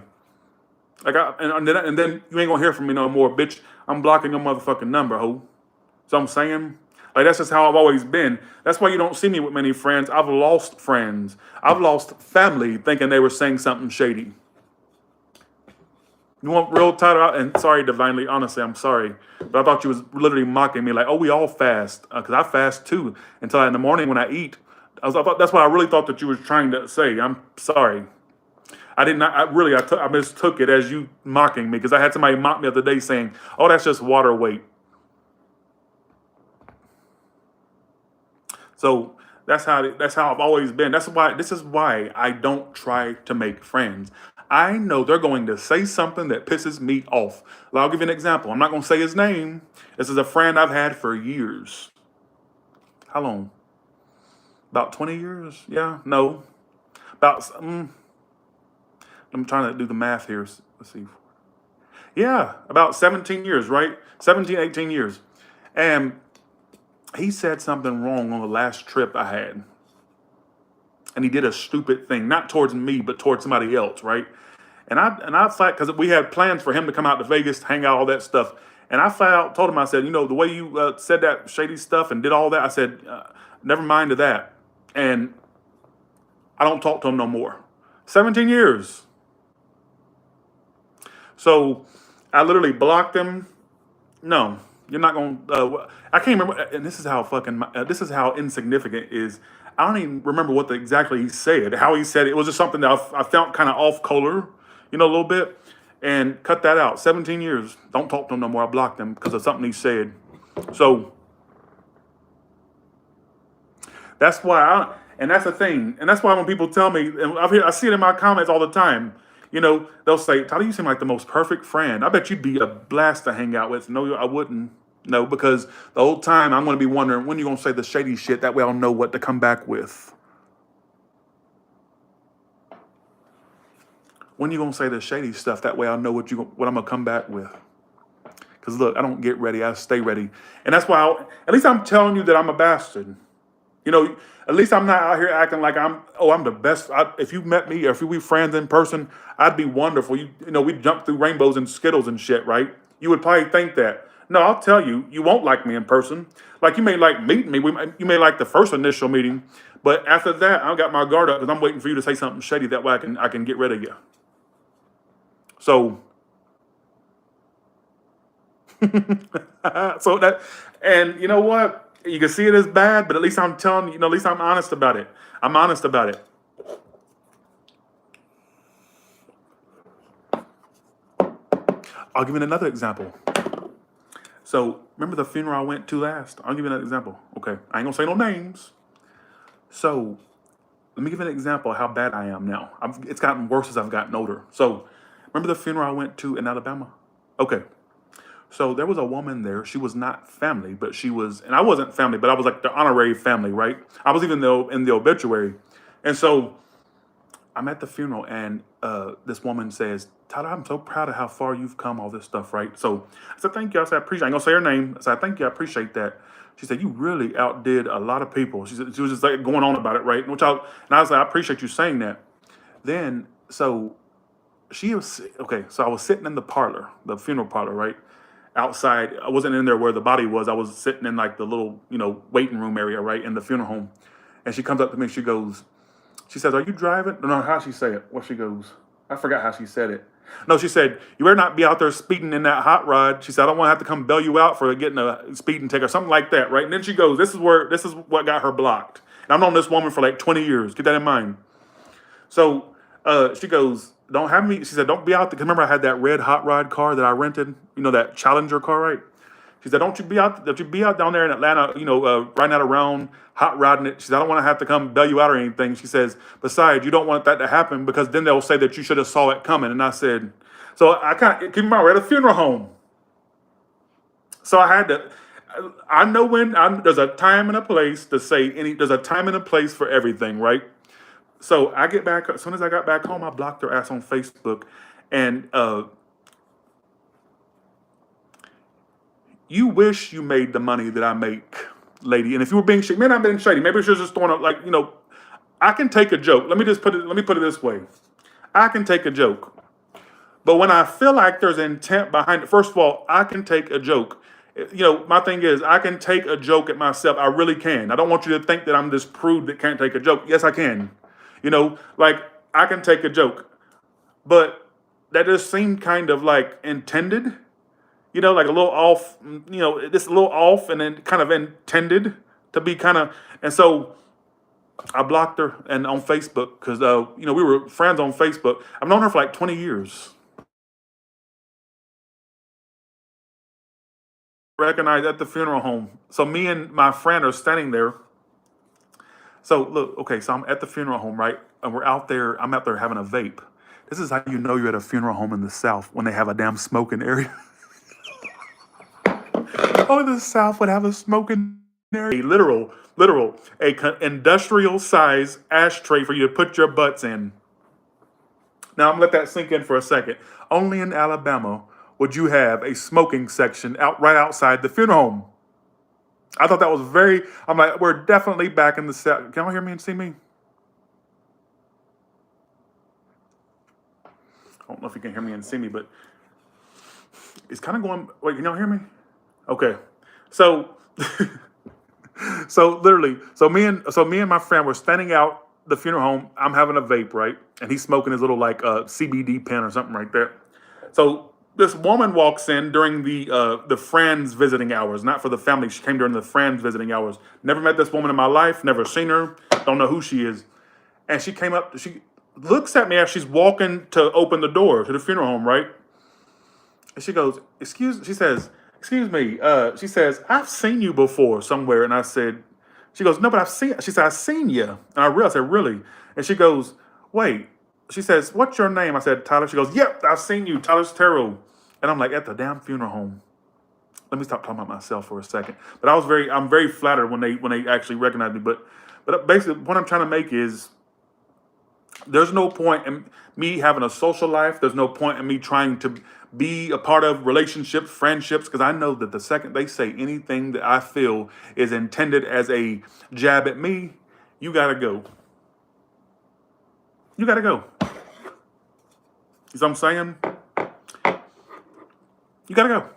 And then you ain't gonna hear from me no more, bitch. I'm blocking your motherfucking number, ho. So I'm saying, like that's just how I've always been. That's why you don't see me with many friends. I've lost friends. I've lost family thinking they were saying something shady. You want real title out? And sorry, divinely, honestly, I'm sorry, but I thought you was literally mocking me, like, oh, we all fast, because I fast too. Until in the morning when I eat, I thought that's what I really thought that you were trying to say. I'm sorry. I did not. I mistook it as you mocking me because I had somebody mock me the other day saying, "Oh, that's just water weight." So that's how I've always been. This is why I don't try to make friends. I know they're going to say something that pisses me off. Well, I'll give you an example. I'm not going to say his name. This is a friend I've had for years. How long? About 20 years? Yeah, no. I'm trying to do the math here. Let's see. Yeah, about 17 years, right? 17, 18 years. And he said something wrong on the last trip I had. And he did a stupid thing, not towards me, but towards somebody else, right? And I flat, because we had plans for him to come out to Vegas, hang out, all that stuff. And I flat out told him, I said, the way you said that shady stuff and did all that, I said, never mind to that. And I don't talk to him no more. 17 years. So I literally blocked him. No, you're not going to, I can't remember. And this is how insignificant is. I don't even remember what exactly he said, how he said it. It was just something that I felt kind of off color, a little bit. And cut that out. 17 years. Don't talk to him no more. I blocked him because of something he said. So that's why and that's the thing. And that's why when people tell me, and I see it in my comments all the time, they'll say, Tyler, you seem like the most perfect friend. I bet you'd be a blast to hang out with. No, I wouldn't. No, because the whole time I'm going to be wondering when you're going to say the shady shit. That way I'll know what to come back with. When you going to say the shady stuff? That way I'll know what I'm going to come back with. Because look, I don't get ready. I stay ready. And that's why, at least I'm telling you that I'm a bastard. You know, at least I'm not out here acting like I'm the best. If you met me or if we friends in person, I'd be wonderful. You know, we'd jump through rainbows and skittles and shit, right? You would probably think that. No, I'll tell you, you won't like me in person. Like you may like meeting me, you may like the first initial meeting, but after that, I got my guard up because I'm waiting for you to say something shady. That way, I can get rid of you. So, so that, and you know what? You can see it as bad, but at least I'm telling you, at least I'm honest about it. I'm honest about it. I'll give you another example. So remember the funeral I went to last? I'll give you another example. Okay, I ain't gonna say no names. So let me give you an example of how bad I am now. It's gotten worse as I've gotten older. So remember the funeral I went to in Alabama? Okay, so there was a woman there. She was not family, but she was, and I wasn't family, but I was like the honorary family, right? I was even in the obituary, and so I'm at the funeral, and this woman says, "Tyler, I'm so proud of how far you've come, all this stuff, right?" So I said, "Thank you." I said, "I appreciate." I ain't gonna say her name. I said, "Thank you. I appreciate that." She said, "You really outdid a lot of people." She was just like going on about it, right? And I was like, "I appreciate you saying that." Then so she was okay. So I was sitting in the parlor, the funeral parlor, right outside. I wasn't in there where the body was. I was sitting in like the little, waiting room area, right in the funeral home. And she comes up to me. She says, "Are you driving?" No, how she say it? What she goes? I forgot how she said it. No, she said, "You better not be out there speeding in that hot rod." She said, "I don't want to have to come bail you out for getting a speeding ticket," or something like that, right? And then she goes, This is what got her blocked." And I've known this woman for like 20 years. Keep that in mind. So she goes, "Don't have me." She said, "Don't be out there." 'Cause remember, I had that red hot rod car that I rented. That Challenger car, right? She said, Don't you be out down there in Atlanta, riding out around, hot rodding it." She said, "I don't want to have to come bail you out or anything." She says, "Besides, you don't want that to happen because then they'll say that you should have saw it coming." And I said, so I kind of, keep in mind, we're at a funeral home. So I had to, I know there's a time and a place to say there's a time and a place for everything, right? So I get back, as soon as I got back home, I blocked her ass on Facebook. And you wish you made the money that I make, lady. And if you were being shady, maybe not being shady, maybe she was just throwing up like, I can take a joke. Let me put it this way. I can take a joke. But when I feel like there's intent behind it, first of all, I can take a joke. My thing is I can take a joke at myself. I really can. I don't want you to think that I'm this prude that can't take a joke. Yes, I can. Like I can take a joke. But that just seemed kind of like intended, like a little off, just a little off and then kind of intended to be kind of. And so I blocked her and on Facebook because, we were friends on Facebook. I've known her for like 20 years. Recognized at the funeral home. So me and my friend are standing there. So look, okay, so I'm at the funeral home, right? And I'm out there having a vape. This is how you know you're at a funeral home in the South when they have a damn smoking area. Oh, the South would have a smoking area. A literal, industrial size ashtray for you to put your butts in. Now I'm gonna let that sink in for a second. Only in Alabama would you have a smoking section right outside the funeral home. I thought that was I'm like, we're definitely back in the South. Can y'all hear me and see me? I don't know if you can hear me and see me, but it's kind of going. Wait, can y'all hear me? Okay, so so me and my friend were standing out the funeral home. I'm having a vape, right, and he's smoking his little like CBD pen or something right there. So this woman walks in during the friends visiting hours, not for the family. She came during the friends visiting hours. Never met this woman in my life. Never seen her. Don't know who she is. And she came up. She looks at me as she's walking to open the door to the funeral home, right? And she goes, She says, "Excuse me." She says, "I've seen you before somewhere." And I said, she goes, "No, but I've seen." She said, "I've seen you." And I said, "Really?" And she goes, "Wait." She says, "What's your name?" I said, "Tyler." She goes, "Yep, I've seen you, Tyler Terrell." And I'm like, at the damn funeral home. Let me stop talking about myself for a second. But I'm very flattered when they actually recognize me. But basically, what I'm trying to make is, There's no point in me having a social life. There's no point in me trying to be a part of relationships, friendships, because I know that the second they say anything that I feel is intended as a jab at me, you gotta go. You gotta go. You know what I'm saying? You gotta go.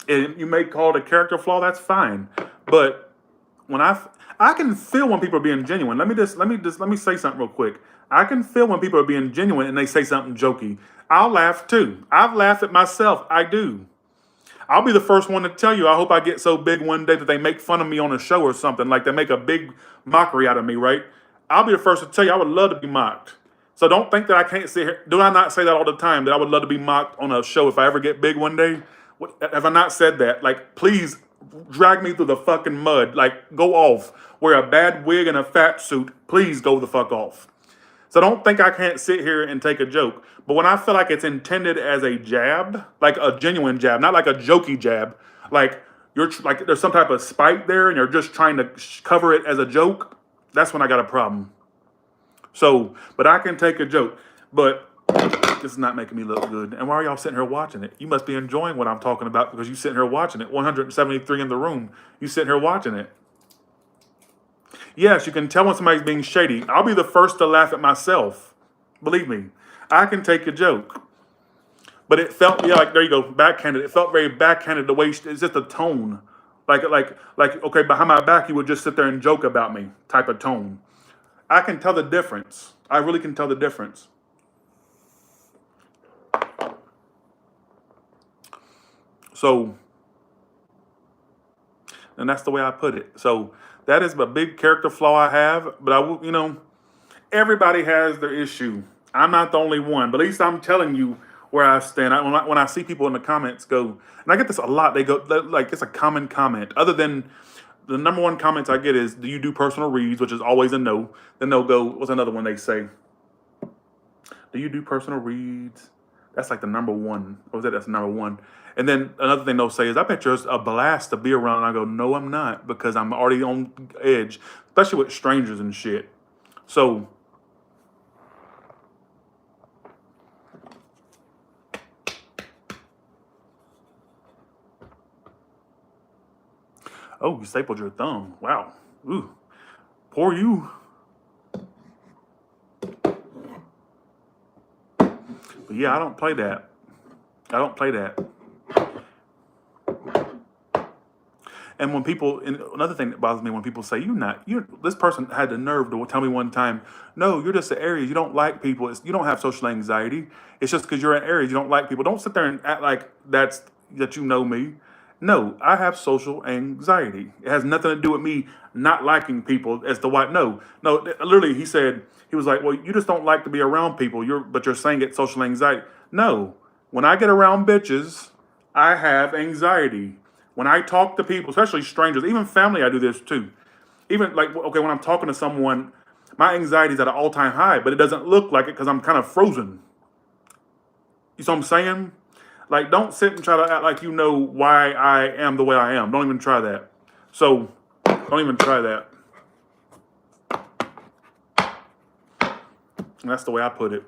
And you may call it a character flaw. That's fine. But when I can feel when people are being genuine. Let me say something real quick. I can feel when people are being genuine and they say something jokey. I'll laugh too. I've laughed at myself. I do. I'll be the first one to tell you. I hope I get so big one day that they make fun of me on a show or something. Like they make a big mockery out of me, right? I'll be the first to tell you I would love to be mocked. So don't think that I can't sit here. Do I not say that all the time? That I would love to be mocked on a show if I ever get big one day? Have I not said that? Like, please drag me through the fucking mud. Like, go off. Wear a bad wig and a fat suit. Please go the fuck off. So don't think I can't sit here and take a joke. But when I feel like it's intended as a jab, like a genuine jab, not like a jokey jab, like like there's some type of spite there and you're just trying to cover it as a joke, that's when I got a problem. So, but I can take a joke. But this is not making me look good. And why are y'all sitting here watching it? You must be enjoying what I'm talking about because you sitting here watching it. 173 in the room. You sitting here watching it. Yes, you can tell when somebody's being shady. I'll be the first to laugh at myself. Believe me. I can take a joke. But it felt, yeah, like, there you go, backhanded. It felt very backhanded the way, it's just a tone. Like, okay, behind my back, you would just sit there and joke about me type of tone. I can tell the difference. I really can tell the difference. So, and that's the way I put it. So that is a big character flaw I have. But I will, everybody has their issue. I'm not the only one. But at least I'm telling you where I stand. When I see people in the comments go, and I get this a lot. They go like it's a common comment. Other than the number one comments I get is, "Do you do personal reads?" Which is always a no. Then they'll go, "What's another one?" They say, "Do you do personal reads?" That's like the number one. What was that? That's the number one. And then another thing they'll say is, "I bet you're a blast to be around." And I go, "No, I'm not, because I'm already on edge, especially with strangers and shit." So, oh, you stapled your thumb. Wow. Ooh, poor you. But yeah, I don't play that. I don't play that. And when people, and another thing that bothers me when people say, this person had the nerve to tell me one time, "No, you're just an Aries. You don't like people. You don't have social anxiety. It's just because you're an Aries. You don't like people." Don't sit there and act like that you know me. No, I have social anxiety. It has nothing to do with me not liking people as to why. No, no, literally, he was like, "Well, you just don't like to be around people. But you're saying it's social anxiety." No, when I get around bitches, I have anxiety. When I talk to people, especially strangers, even family, I do this too. Even like, okay, when I'm talking to someone, my anxiety is at an all-time high, but it doesn't look like it because I'm kind of frozen. You see what I'm saying? Like, don't sit and try to act like you know why I am the way I am. Don't even try that. So, don't even try that. And that's the way I put it.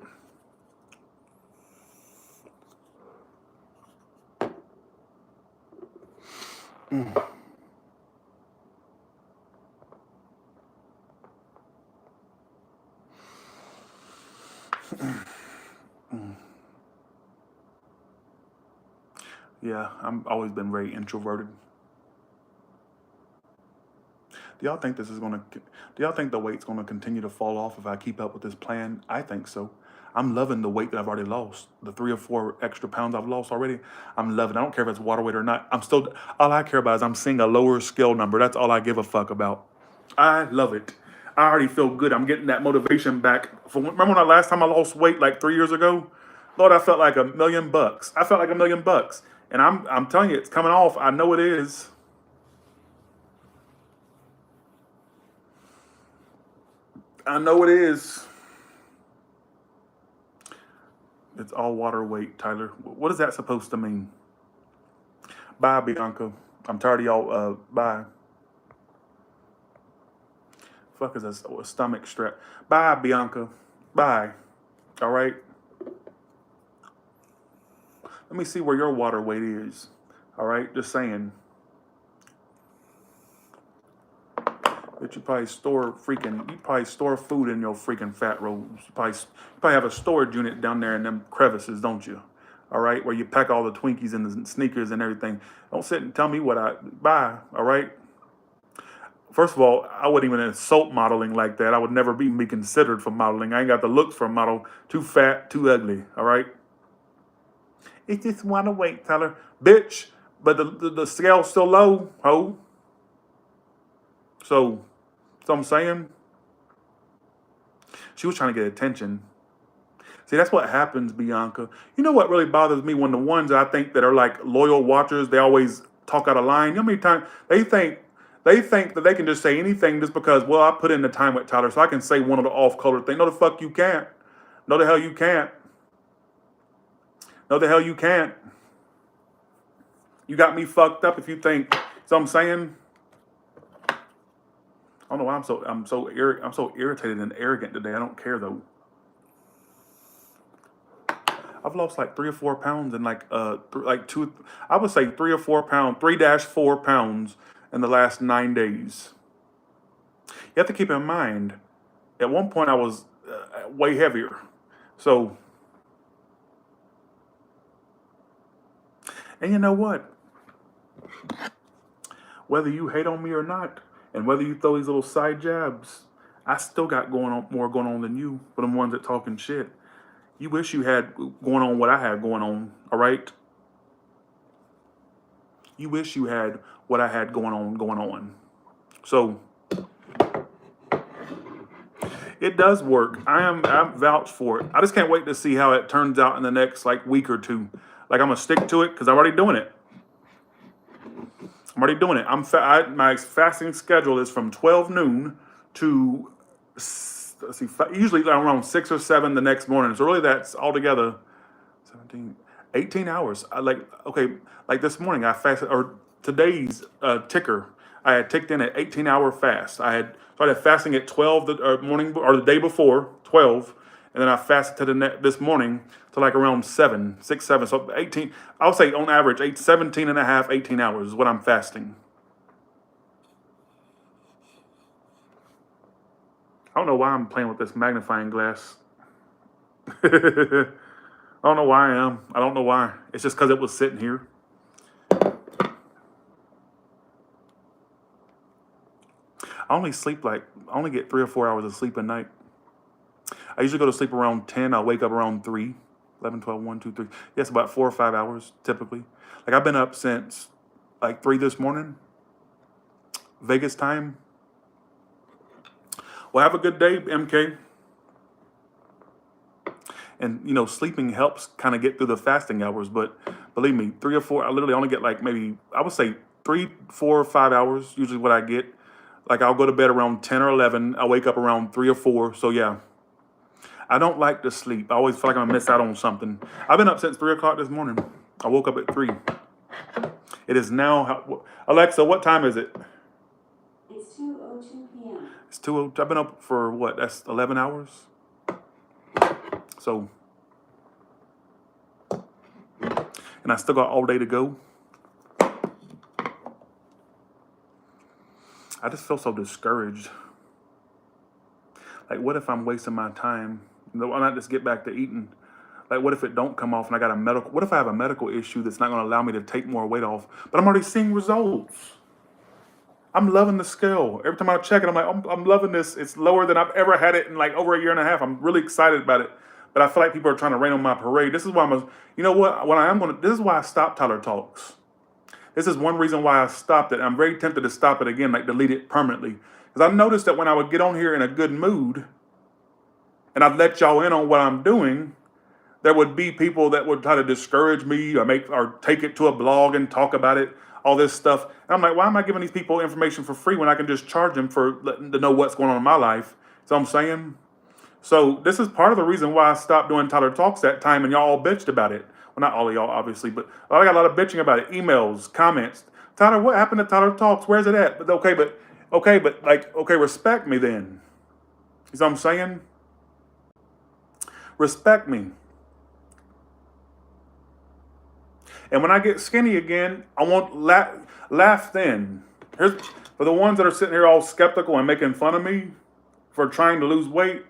Yeah, I've always been very introverted. Do y'all think do y'all think the weight's gonna continue to fall off if I keep up with this plan? I think so. I'm loving the weight that I've already lost. The 3 or 4 extra pounds I've lost already. I'm loving it. I don't care if it's water weight or not. All I care about is I'm seeing a lower scale number. That's all I give a fuck about. I love it. I already feel good. I'm getting that motivation back. Remember when last time I lost weight like 3 years ago? Lord, I felt like $1,000,000. I felt like $1,000,000. And I'm telling you, it's coming off. I know it is. I know it is. It's all water weight, Tyler. What is that supposed to mean? Bye, Bianca. I'm tired of y'all. Bye. fuck is a stomach strap? Bye, Bianca. Bye. All right. Let me see where your water weight is. All right. Just saying. But you probably store food in your freaking fat rolls. You probably have a storage unit down there in them crevices, don't you? All right, where you pack all the Twinkies and the sneakers and everything. Don't sit and tell me what I buy. All right. First of all, I wouldn't even insult modeling like that. I would never even be considered for modeling. I ain't got the looks for a model. Too fat, too ugly. All right. It's just wanna weight, Tyler. Bitch. But the scale's still low, ho. So I'm saying, she was trying to get attention. See, that's what happens, Bianca. You know what really bothers me? When the ones I think that are like loyal watchers, they always talk out of line. You know how many times they think that they can just say anything just because, well, I put in the time with Tyler, so I can say one of the off-color things. No, the fuck you can't. No, the hell you can't. No, the hell you can't. You got me fucked up if you think. So I'm saying, I don't know why I'm so irritated and arrogant today. I don't care though. I've lost like 3 or 4 pounds in like two. I would say 3 or 4 pounds, 3-4 pounds in the last 9 days. You have to keep in mind, at one point I was way heavier. So, and you know what? Whether you hate on me or not, and whether you throw these little side jabs, I still got more going on than you for them ones that talking shit. You wish you had going on what I had going on, all right? You wish you had what I had going on. So it does work. I'm vouched for it. I just can't wait to see how it turns out in the next like week or two. Like I'm gonna stick to it because I'm already doing it. My fasting schedule is from 12 noon to usually around 6 or 7 the next morning. So really that's altogether 18 hours. Like this morning I fasted, or today's ticker, I had ticked in an 18-hour fast. I had started fasting at 12 the morning or the day before, 12, and then I fasted to this morning to like around 7, 6, 7. So 18, I would say on average, 17 and a half, 18 hours is what I'm fasting. I don't know why I'm playing with this magnifying glass. I don't know why I am. I don't know why. It's just because it was sitting here. I only get 3 or 4 hours of sleep a night. I usually go to sleep around 10. I'll wake up around 3, 11, 12, 1, 2, 3. Yes, about 4 or 5 hours typically. Like I've been up since like 3 this morning, Vegas time. Well, have a good day, MK. And, you know, sleeping helps kind of get through the fasting hours. But believe me, 3 or 4, I literally only get like maybe, I would say 3, 4, or 5 hours, usually what I get. Like I'll go to bed around 10 or 11. I'll wake up around 3 or 4. So yeah, I don't like to sleep. I always feel like I'm going to miss out on something. I've been up since 3 o'clock this morning. I woke up at 3. It is now, Alexa, what time is it? It's 2:02 p.m. It's 2:02. I've been up for what? That's 11 hours. So, and I still got all day to go. I just feel so discouraged. Like, what if I'm wasting my time? Why not just get back to eating? Like, what if it don't come off and I got what if I have a medical issue that's not going to allow me to take more weight off? But I'm already seeing results. I'm loving the scale. Every time I check it, I'm like, I'm loving this. It's lower than I've ever had it in like over a year and a half. I'm really excited about it. But I feel like people are trying to rain on my parade. This is why you know what? This is why I stopped Tyler Talks. This is one reason why I stopped it. I'm very tempted to stop it again, like delete it permanently. Because I noticed that when I would get on here in a good mood and I'd let y'all in on what I'm doing, there would be people that would try to discourage me or take it to a blog and talk about it, all this stuff. And I'm like, why am I giving these people information for free when I can just charge them for letting them know what's going on in my life? So I'm saying, so this is part of the reason why I stopped doing Tyler Talks that time, and y'all all bitched about it. Well, not all of y'all, obviously, but I got a lot of bitching about it. Emails, comments. Tyler, what happened to Tyler Talks? Where's it at? But okay, but Okay, but like, okay, respect me then. You know what I'm saying? Respect me. And when I get skinny again, I won't laugh then. Here's for the ones that are sitting here all skeptical and making fun of me for trying to lose weight.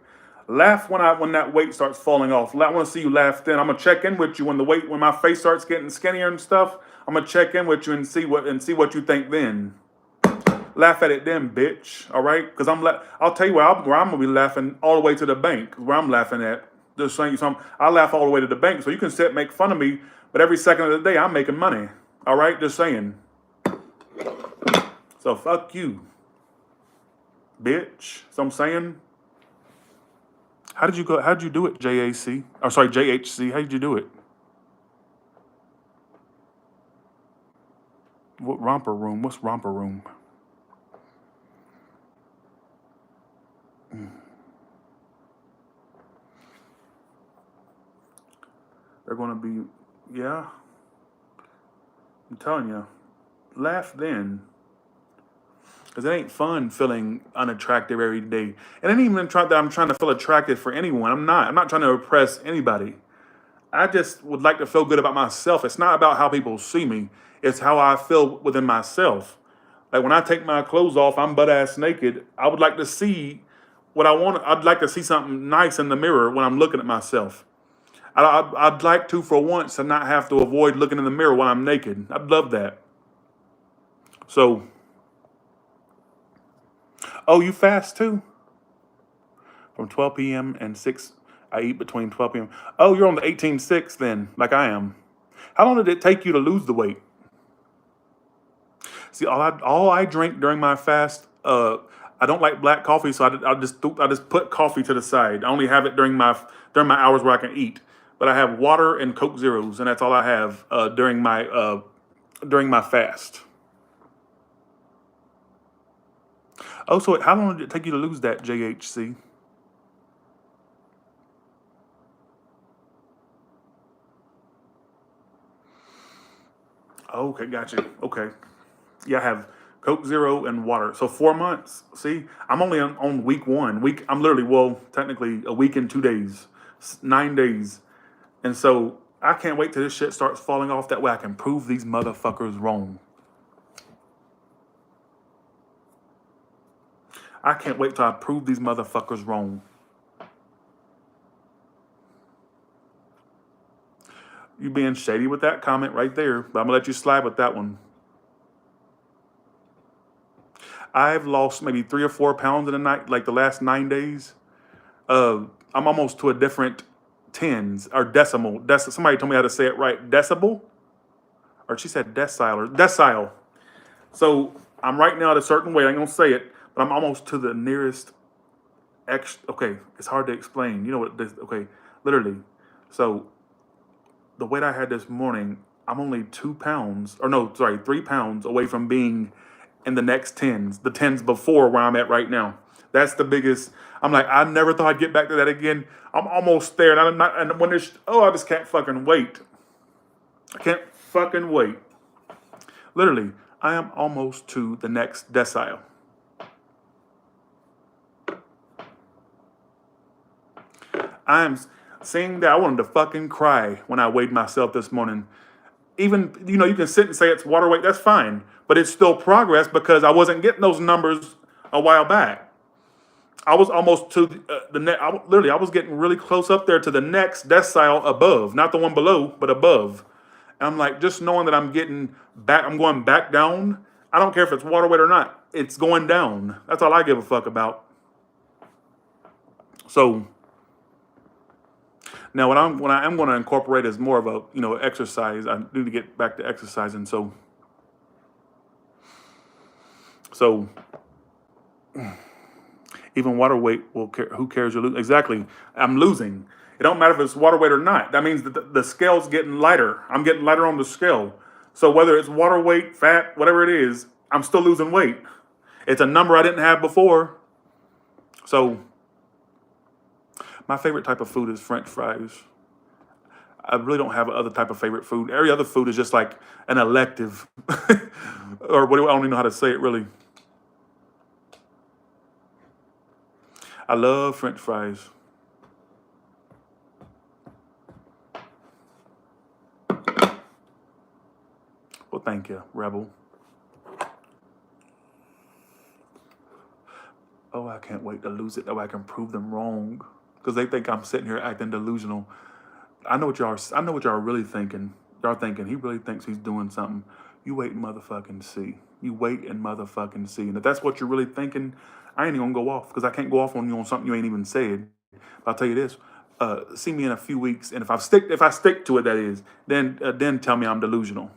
Laugh when that weight starts falling off. I want to see you laugh then. I'm gonna check in with you when my face starts getting skinnier and stuff. I'm gonna check in with you and see what you think then. Laugh at it then, bitch. All right? Because I'll tell you where I'm gonna be laughing all the way to the bank. Where I'm laughing at. Just saying something. I laugh all the way to the bank. So you can sit make fun of me, but every second of the day I'm making money. All right? Just saying. So fuck you, bitch. So I'm saying. How did you do it, JAC? Or sorry, JHC. How did you do it? What romper room? What's romper room? They're gonna be, yeah. I'm telling you, laugh then. Because it ain't fun feeling unattractive every day. And it ain't even that I'm trying to feel attractive for anyone. I'm not. I'm not trying to impress anybody. I just would like to feel good about myself. It's not about how people see me. It's how I feel within myself. Like when I take my clothes off, I'm butt ass naked. I would like to see what I want. I'd like to see something nice in the mirror when I'm looking at myself. I'd like to, for once, and not have to avoid looking in the mirror while I'm naked. I'd love that. So, oh, you fast too? From 12 p.m. and 6, I eat between 12 p.m. Oh, you're on the 18-6 then, like I am. How long did it take you to lose the weight? See, all I drink during my fast, I don't like black coffee, so I just put coffee to the side. I only have it during my hours where I can eat. But I have water and Coke Zeros, and that's all I have during my fast. Oh, so how long did it take you to lose that, JHC? Oh, okay, gotcha. Okay. Yeah, I have Coke Zero and water. So 4 months. See, I'm only on week one. I'm literally, well, technically a week and 2 days, 9 days. And so I can't wait till this shit starts falling off. That way I can prove these motherfuckers wrong. I can't wait till I prove these motherfuckers wrong. You being shady with that comment right there, but I'm gonna let you slide with that one. I've lost maybe 3 or 4 pounds in a night, like the last 9 days. I'm almost to a different tens or decimal. Somebody told me how to say it right. Decibel, or she said decile or decile. So I'm right now at a certain weight. I ain't gonna say it, but I'm almost to the nearest X. Okay, it's hard to explain. You know what this? Okay, literally. So the weight I had this morning, I'm only 2 pounds, or no, sorry, 3 pounds away from being in the next tens, the tens before where I'm at right now. That's the biggest. I'm like, I never thought I'd get back to that again. I'm almost there, and I'm not. And when there's, I just can't fucking wait. I can't fucking wait. Literally, I am almost to the next decile. I'm seeing that I wanted to fucking cry when I weighed myself this morning. Even, you can sit and say it's water weight, that's fine. But it's still progress because I wasn't getting those numbers a while back. I was almost to the next, literally, I was getting really close up there to the next decile above, not the one below, but above. And I'm like, just knowing that I'm going back down. I don't care if it's water weight or not. It's going down. That's all I give a fuck about. So now what I am going to incorporate is more of a, exercise. I need to get back to exercising. So even water weight who cares you're losing? Exactly. I'm losing. It don't matter if it's water weight or not. That means that the scale's getting lighter. I'm getting lighter on the scale. So whether it's water weight, fat, whatever it is, I'm still losing weight. It's a number I didn't have before. So my favorite type of food is French fries. I really don't have other type of favorite food. Every other food is just like an elective. Or I don't even know how to say it really. I love French fries. Well, thank you, Rebel. Oh, I can't wait to lose it, though I can prove them wrong. Because they think I'm sitting here acting delusional. I know what y'all are really thinking. Y'all thinking, he really thinks he's doing something. You wait and motherfucking see. You wait and motherfucking see. And if that's what you're really thinking, I ain't even gonna go off. Because I can't go off on you on something you ain't even said. But I'll tell you this. See me in a few weeks, and if I stick to it, that is, then tell me I'm delusional.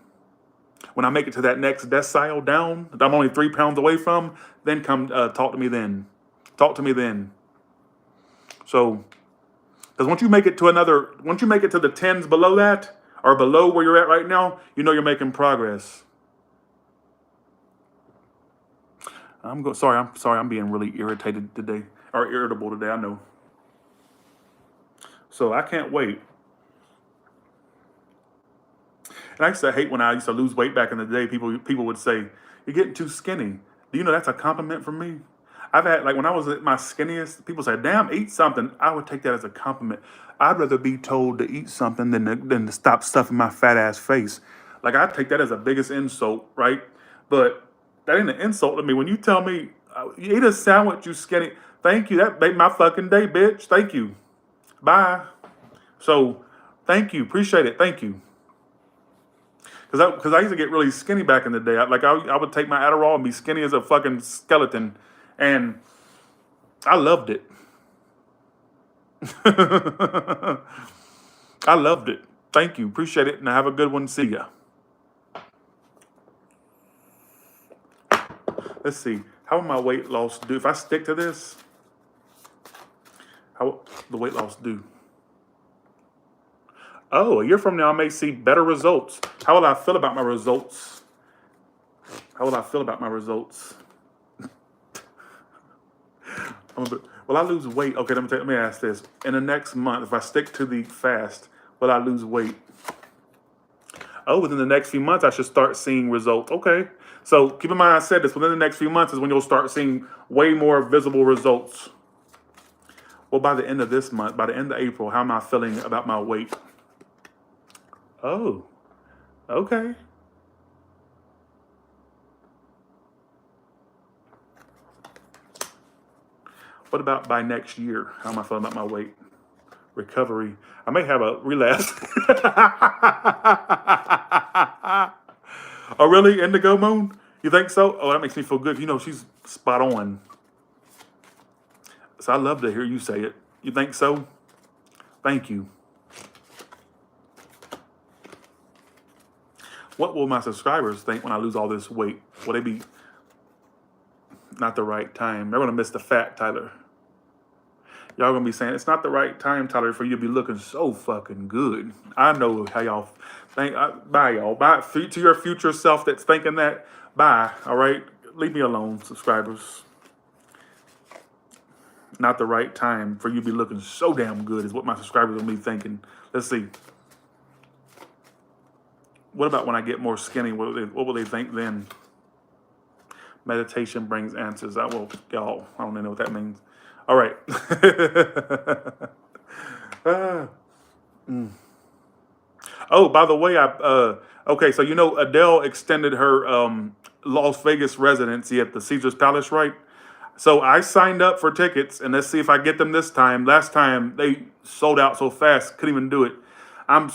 When I make it to that next decile down that I'm only 3 pounds away from, then come talk to me then. Talk to me then. So, because once you make it to the tens below that, or below where you're at right now, you know you're making progress. Sorry, I'm being really irritated today, or irritable today, I know. So I can't wait. And I used to hate when I used to lose weight back in the day. People would say, "You're getting too skinny." Do you know that's a compliment from me? I've had, like, when I was at my skinniest, people say, "Damn, eat something." I would take that as a compliment. I'd rather be told to eat something than to stop stuffing my fat ass face. Like, I take that as the biggest insult, right? But that ain't an insult to me. When you tell me, "You eat a sandwich, you skinny," thank you. That made my fucking day, bitch. Thank you. Bye. So, thank you. Appreciate it. Thank you. Because I used to get really skinny back in the day. I would take my Adderall and be skinny as a fucking skeleton. And I loved it. I loved it. Thank you. Appreciate it. And have a good one. See ya. Let's see. How will my weight loss do? If I stick to this, how will the weight loss do? Oh, a year from now, I may see better results. How will I feel about my results? How will I feel about my results? Will I lose weight? Okay, let me ask this. In the next month, if I stick to the fast, will I lose weight? Oh, within the next few months, I should start seeing results. Okay. So keep in mind, I said this, within the next few months is when you'll start seeing way more visible results. Well, by the end of this month, by the end of April, how am I feeling about my weight? Oh, okay. What about by next year? How am I feeling about my weight? Recovery. I may have a relapse. Oh, really? Indigo Moon? You think so? Oh, that makes me feel good. You know, she's spot on. So I love to hear you say it. You think so? Thank you. What will my subscribers think when I lose all this weight? Will they be not the right time? They're going to miss the fat, Tyler. Y'all going to be saying, it's not the right time, Tyler, for you to be looking so fucking good. I know how y'all think. Bye, y'all. Bye. To your future self that's thinking that, bye. All right? Leave me alone, subscribers. Not the right time for you to be looking so damn good is what my subscribers will be thinking. Let's see. What about when I get more skinny? What will they think then? Meditation brings answers. Y'all, I don't even know what that means. All right. Oh, by the way, okay, so you know Adele extended her Las Vegas residency at the Caesar's Palace, right? So I signed up for tickets, and let's see if I get them this time. Last time they sold out so fast, couldn't even do it. I'm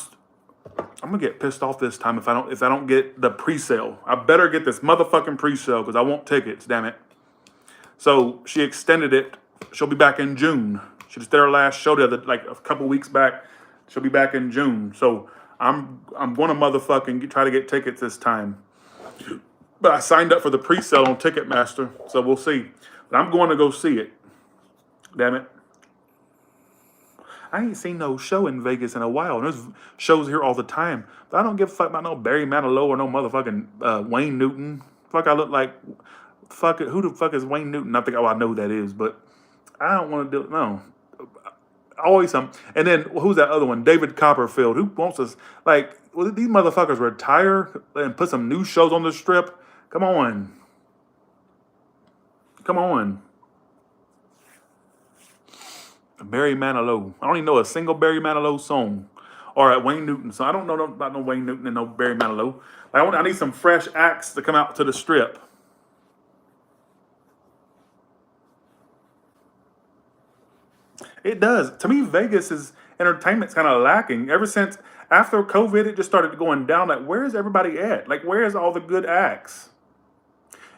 gonna get pissed off this time if I don't get the pre-sale. I better get this motherfucking pre-sale because I want tickets. Damn it. So she extended it. She'll be back in June. She just did her last show like a couple weeks back. She'll be back in June. So I'm gonna motherfucking try to get tickets this time. But I signed up for the pre-sale on Ticketmaster, so we'll see. But I'm going to go see it. Damn it. I ain't seen no show in Vegas in a while. There's shows here all the time. But I don't give a fuck about no Barry Manilow or no motherfucking Wayne Newton. Fuck, I look like... Fuck it. Who the fuck is Wayne Newton? I think, I know who that is, but I don't want to do it. No. Always some. And then, who's that other one? David Copperfield. Who wants us... Like, will these motherfuckers retire and put some new shows on the strip? Come on. Come on. Barry Manilow. I don't even know a single Barry Manilow song. Or a Wayne Newton song. I don't know about no Wayne Newton and no Barry Manilow. Like, I need some fresh acts to come out to the strip. It does. To me, Vegas' entertainment's kind of lacking. Ever since after COVID, it just started going down. Like, where's everybody at? Like, where's all the good acts?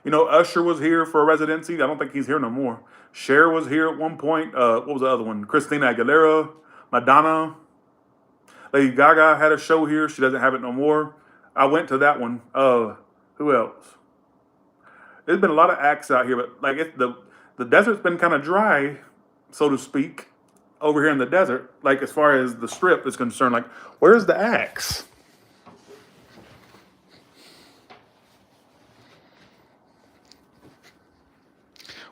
You know, Usher was here for a residency. I don't think he's here no more. Cher was here at one point. What was the other one? Christina Aguilera, Madonna. Lady Gaga had a show here. She doesn't have it no more. I went to that one. Who else? There's been a lot of acts out here, but like the desert's been kind of dry, so to speak, over here in the desert. Like as far as the strip is concerned, like where's the acts?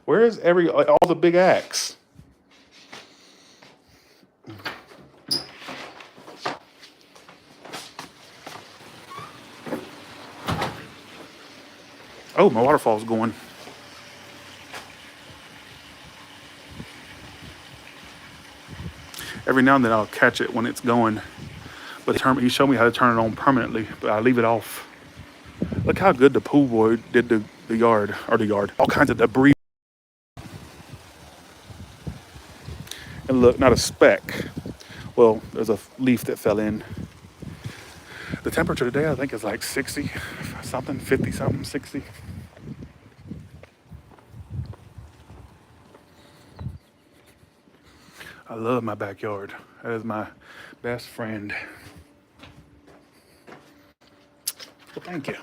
Where's all the big acts? Oh, my waterfall's going. Every now and then I'll catch it when it's going. But he showed me how to turn it on permanently, but I leave it off. Look how good the pool boy did the yard. All kinds of debris. And look, not a speck. Well, there's a leaf that fell in. The temperature today, I think, is like 60 something, 50 something, 60. I love my backyard. That is my best friend. Well, thank you.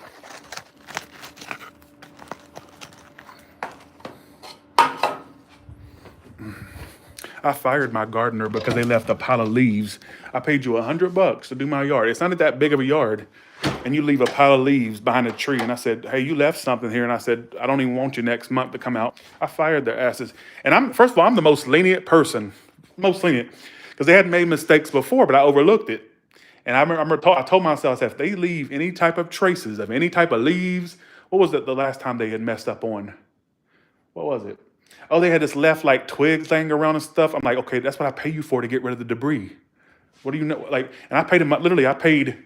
I fired my gardener because they left a pile of leaves. I paid you $100 to do my yard. It's not that big of a yard, and you leave a pile of leaves behind a tree. And I said, hey, you left something here. And I said, I don't even want you next month to come out. I fired their asses. And first of all, I'm the most lenient person, because they hadn't made mistakes before, but I overlooked it. And I told myself, I said, if they leave any type of traces of any type of leaves, what was it the last time they had messed up on? What was it? Oh, they had just left like twigs laying around and stuff. I'm like, okay, that's what I pay you for, to get rid of the debris. What do you know? Like, and I paid them, literally, I paid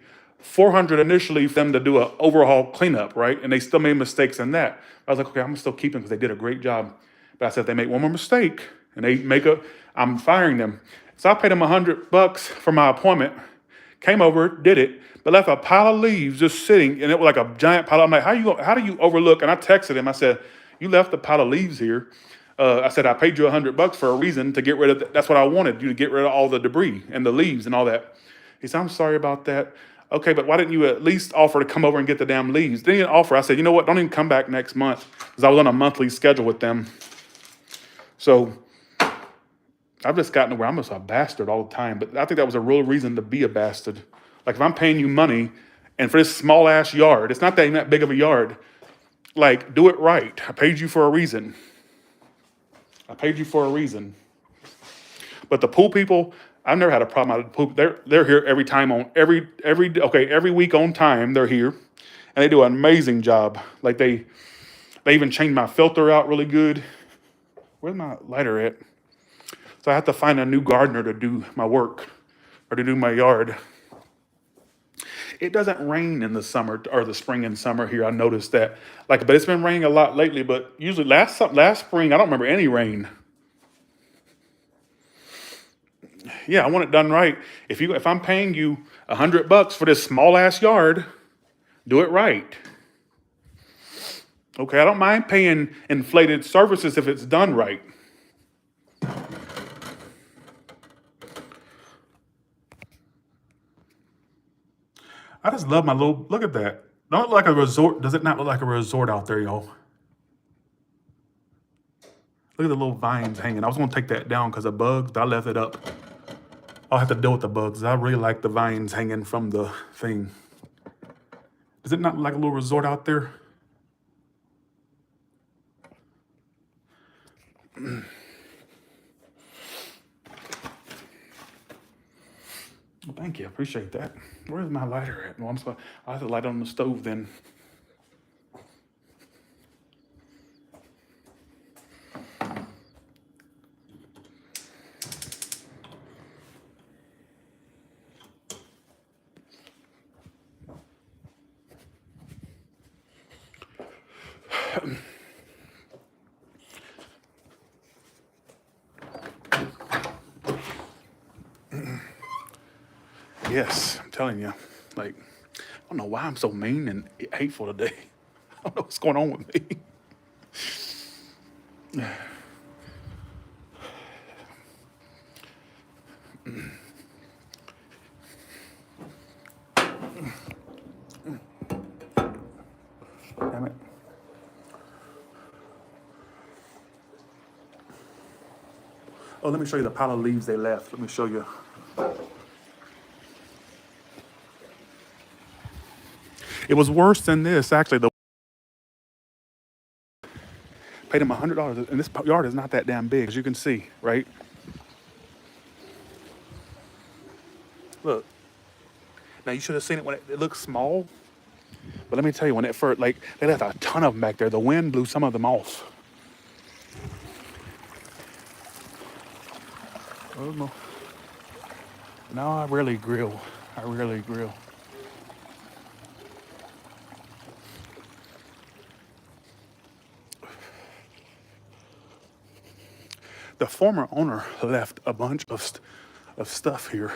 $400 initially for them to do an overhaul cleanup, right? And they still made mistakes in that. I was like, okay, I'm gonna still keep them because they did a great job. But I said, if they make one more mistake and I'm firing them. So I paid them $100 for my appointment, came over, did it, but left a pile of leaves just sitting, and it was like a giant pile. I'm like, how do you overlook? And I texted him, I said, you left a pile of leaves here. I said, I paid you $100 for a reason, to get rid of that's what I wanted, you to get rid of all the debris and the leaves and all that. He said, I'm sorry about that. Okay, but why didn't you at least offer to come over and get the damn leaves? Then he didn't offer. I said, you know what? Don't even come back next month, because I was on a monthly schedule with them. So I've just gotten to where I'm just a bastard all the time. But I think that was a real reason to be a bastard. Like, if I'm paying you money, and for this small ass yard, it's not that big of a yard, like, do it right. I paid you for a reason. But the pool people, I've never had a problem out of the pool. They're here every time every week on time. They're here, and they do an amazing job. Like they even changed my filter out really good. Where's my lighter at? So I have to find a new gardener to do my work, or to do my yard. It doesn't rain in the summer, or the spring and summer here. I noticed that. But it's been raining a lot lately. But usually last spring, I don't remember any rain. Yeah, I want it done right. If I'm paying you $100 for this small ass yard, do it right. Okay, I don't mind paying inflated services if it's done right. I just love my look at that. Don't it look like a resort? Does it not look like a resort out there, y'all? Look at the little vines hanging. I was gonna take that down because of bugs, but I left it up. I'll have to deal with the bugs. I really like the vines hanging from the thing. Does it not look like a little resort out there? Well, thank you. I appreciate that. Where's my lighter at? Well, I'll have to light it on the stove then. Yes, I'm telling you. Like, I don't know why I'm so mean and hateful today. I don't know what's going on with me. Damn it. Oh, let me show you the pile of leaves they left. Let me show you. It was worse than this, actually. Paid him $100, and this yard is not that damn big, as you can see, right? Look. Now you should have seen it when it looks small, but let me tell you, when it first, like, they left a ton of them back there. The wind blew some of them off. Oh no. No, I rarely grill. I rarely grill. The former owner left a bunch of stuff here.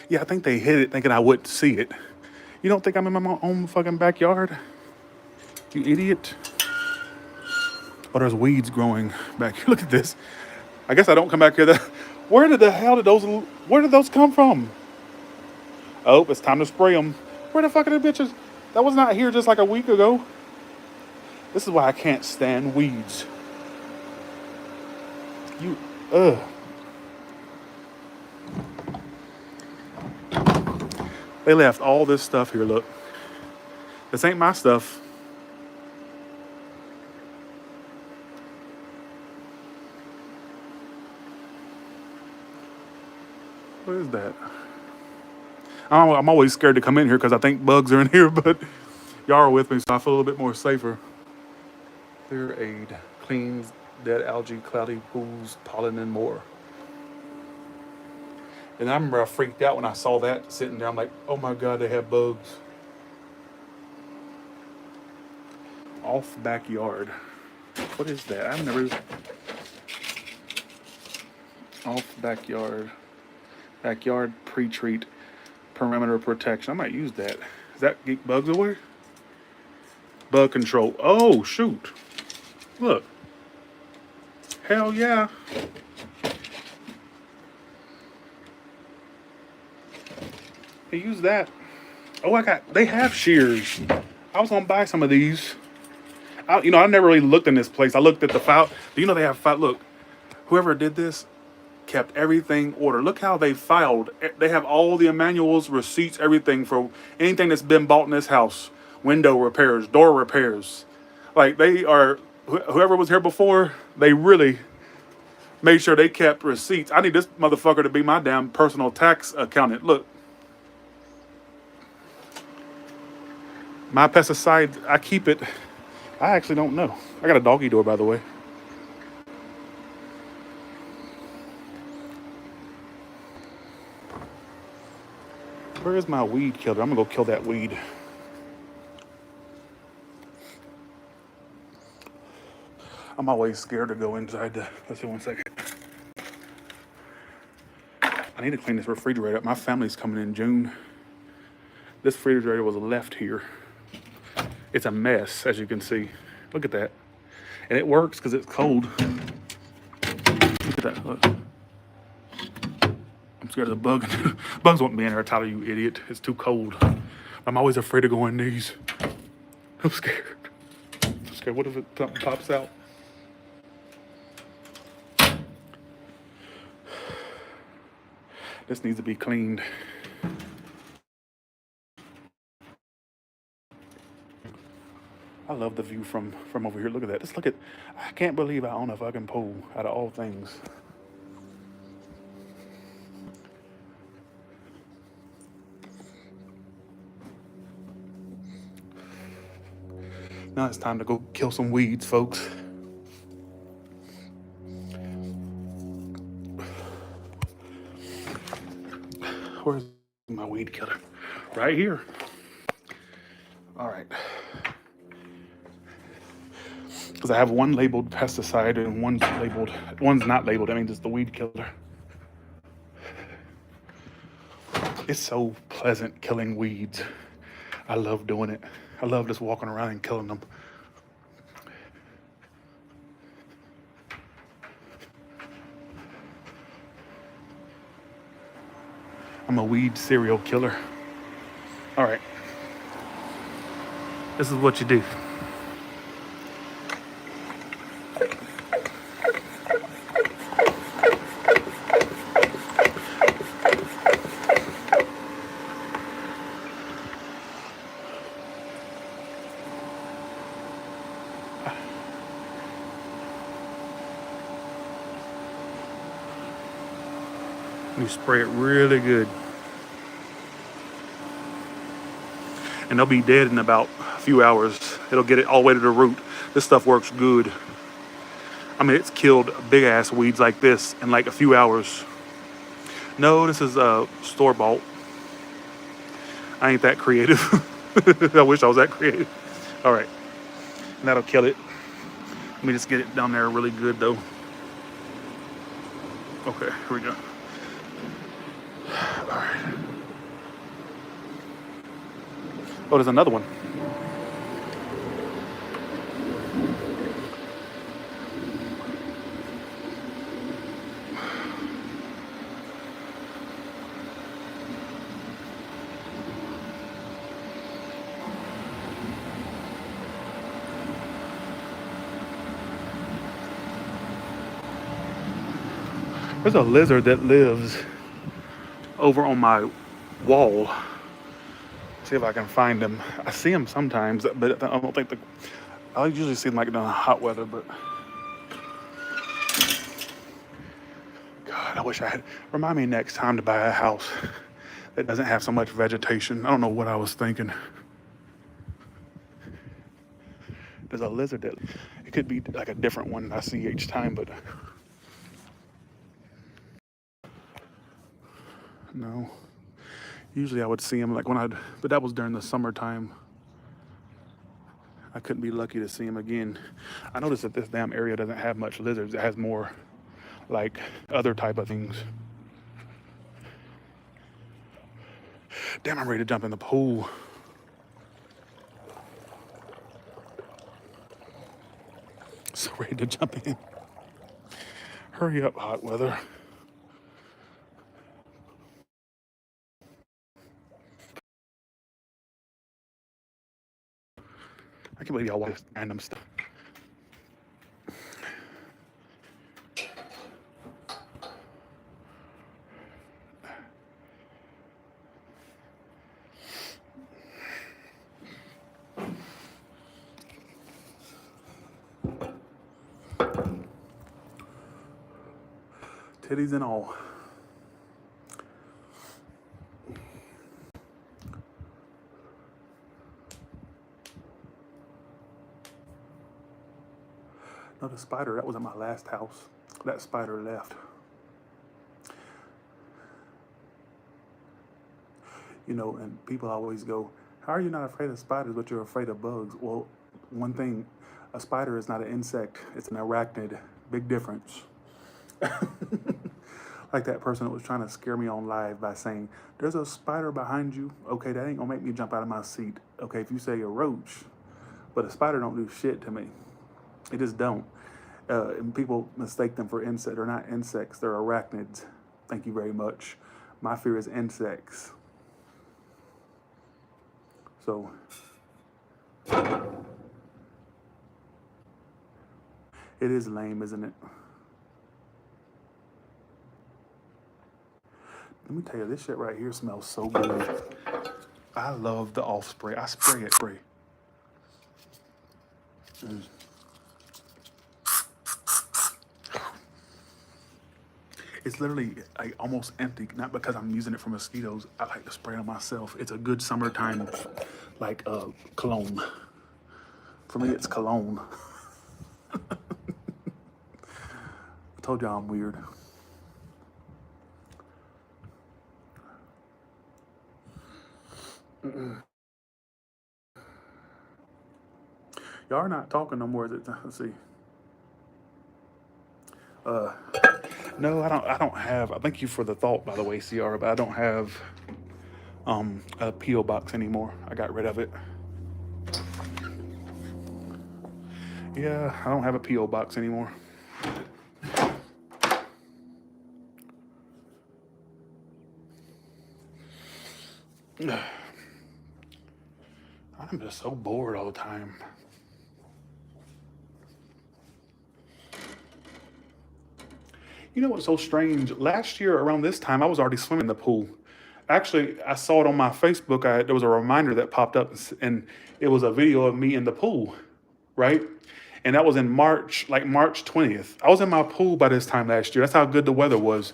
Yeah, I think they hid it thinking I wouldn't see it. You don't think I'm in my own fucking backyard? You idiot. Oh, there's weeds growing back here. Look at this. I guess I don't come back here. Where did those come from? Oh, it's time to spray them. Where the fuck are the bitches? That was not here just like a week ago. This is why I can't stand weeds. Ugh. They left all this stuff here, look. This ain't my stuff. What is that? I'm always scared to come in here because I think bugs are in here, but y'all are with me, so I feel a little bit more safer. Clear aid, cleans dead algae, cloudy pools, pollen, and more. And I remember I freaked out when I saw that sitting there. I'm like, oh my God, they have bugs. Off backyard. What is that? I've never. Off backyard. Backyard pre-treat. Perimeter protection. I might use that. Does that get bugs away? Bug control. Oh, shoot. Look. Hell yeah. They use that. Oh, they have shears. I was gonna buy some of these. I never really looked in this place. I looked at the file. Do you know they have file? Look, whoever did this kept everything ordered. Look how they filed. They have all the manuals, receipts, everything for anything that's been bought in this house. Window repairs, door repairs. Like whoever was here before, they really made sure they kept receipts. I need this motherfucker to be my damn personal tax accountant. Look. My pesticide, I keep it. I actually don't know. I got a doggy door, by the way. Where is my weed killer? I'm gonna go kill that weed. I'm always scared to go inside let's see, 1 second. I need to clean this refrigerator up. My family's coming in June. This refrigerator was left here. It's a mess, as you can see. Look at that. And it works because it's cold. Look at that. Look. I'm scared of the bug. Bugs won't be in there, Tyler, you idiot. It's too cold. I'm always afraid to go in these. I'm scared. I'm scared. What if something pops out? This needs to be cleaned. I love the view from over here. Look at that. I can't believe I own a fucking pool out of all things. Now it's time to go kill some weeds, folks. Where's my weed killer? Right here. All right. Because I have one labeled pesticide and one's not labeled. I mean, it's the weed killer. It's so pleasant killing weeds. I love doing it. I love just walking around and killing them. I'm a weed serial killer. All right. This is what you do. You spray it really good. And they'll be dead in about a few hours. It'll get it all the way to the root. This stuff works good. I mean, it's killed big ass weeds like this in like a few hours. No, this is store-bought. I ain't that creative. I wish I was that creative. All right, and that'll kill it. Let me just get it down there really good though. Okay, here we go. All right. Oh, there's another one. There's a lizard that lives over on my wall. See if I can find him. I see him sometimes, but I don't think I usually see him like during hot weather, but God, I wish I had. Remind me next time to buy a house that doesn't have so much vegetation. I don't know what I was thinking. There's a lizard that it could be like a different one I see each time, but no. Usually I would see him like but that was during the summertime. I couldn't be lucky to see him again. I noticed that this damn area doesn't have much lizards. It has more like other type of things. Damn, I'm ready to jump in the pool. So ready to jump in. Hurry up, hot weather. I can't believe y'all watch random stuff. Titties and all. No, the spider, that was in my last house. That spider left. You know, and people always go, how are you not afraid of spiders, but you're afraid of bugs? Well, one thing, a spider is not an insect, it's an arachnid. Big difference. Like that person that was trying to scare me on live by saying, there's a spider behind you. Okay, that ain't gonna make me jump out of my seat. Okay, if you say a roach, but a spider don't do shit to me. It just don't. And people mistake them for insects. They're not insects, they're arachnids. Thank you very much. My fear is insects. So, it is lame, isn't it? Let me tell you, this shit right here smells so good. I love the off spray. I spray it. It's literally like almost empty, not because I'm using it for mosquitoes. I like to spray it on myself. It's a good summertime, like cologne. For me, it's cologne. I told y'all I'm weird. Y'all are not talking no more. Is it? Let's see. No, I don't have. Thank you for the thought, by the way, CR. But I don't have a PO box anymore. I got rid of it. Yeah, I don't have a PO box anymore. I'm just so bored all the time. You know what's so strange? Last year around this time, I was already swimming in the pool. Actually, I saw it on my Facebook. There was a reminder that popped up, and it was a video of me in the pool, right? And that was in March, like March 20th. I was in my pool by this time last year. That's how good the weather was.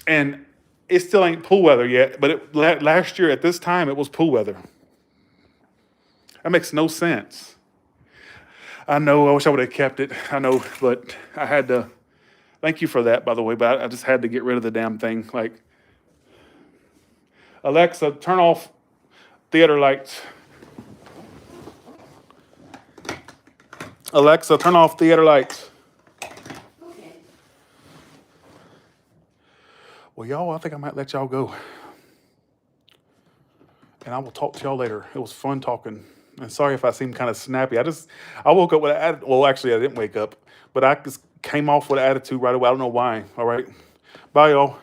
And it still ain't pool weather yet, but last year at this time, it was pool weather. That makes no sense. I know, I wish I would have kept it. I know, but I had to. Thank you for that, by the way, but I just had to get rid of the damn thing. Like, Alexa, turn off theater lights. Alexa, turn off theater lights. Okay. Well, y'all, I think I might let y'all go. And I will talk to y'all later. It was fun talking. And sorry if I seem kind of snappy. I woke up with an attitude. Well, actually, I didn't wake up, but I just came off with an attitude right away. I don't know why. All right. Bye, y'all.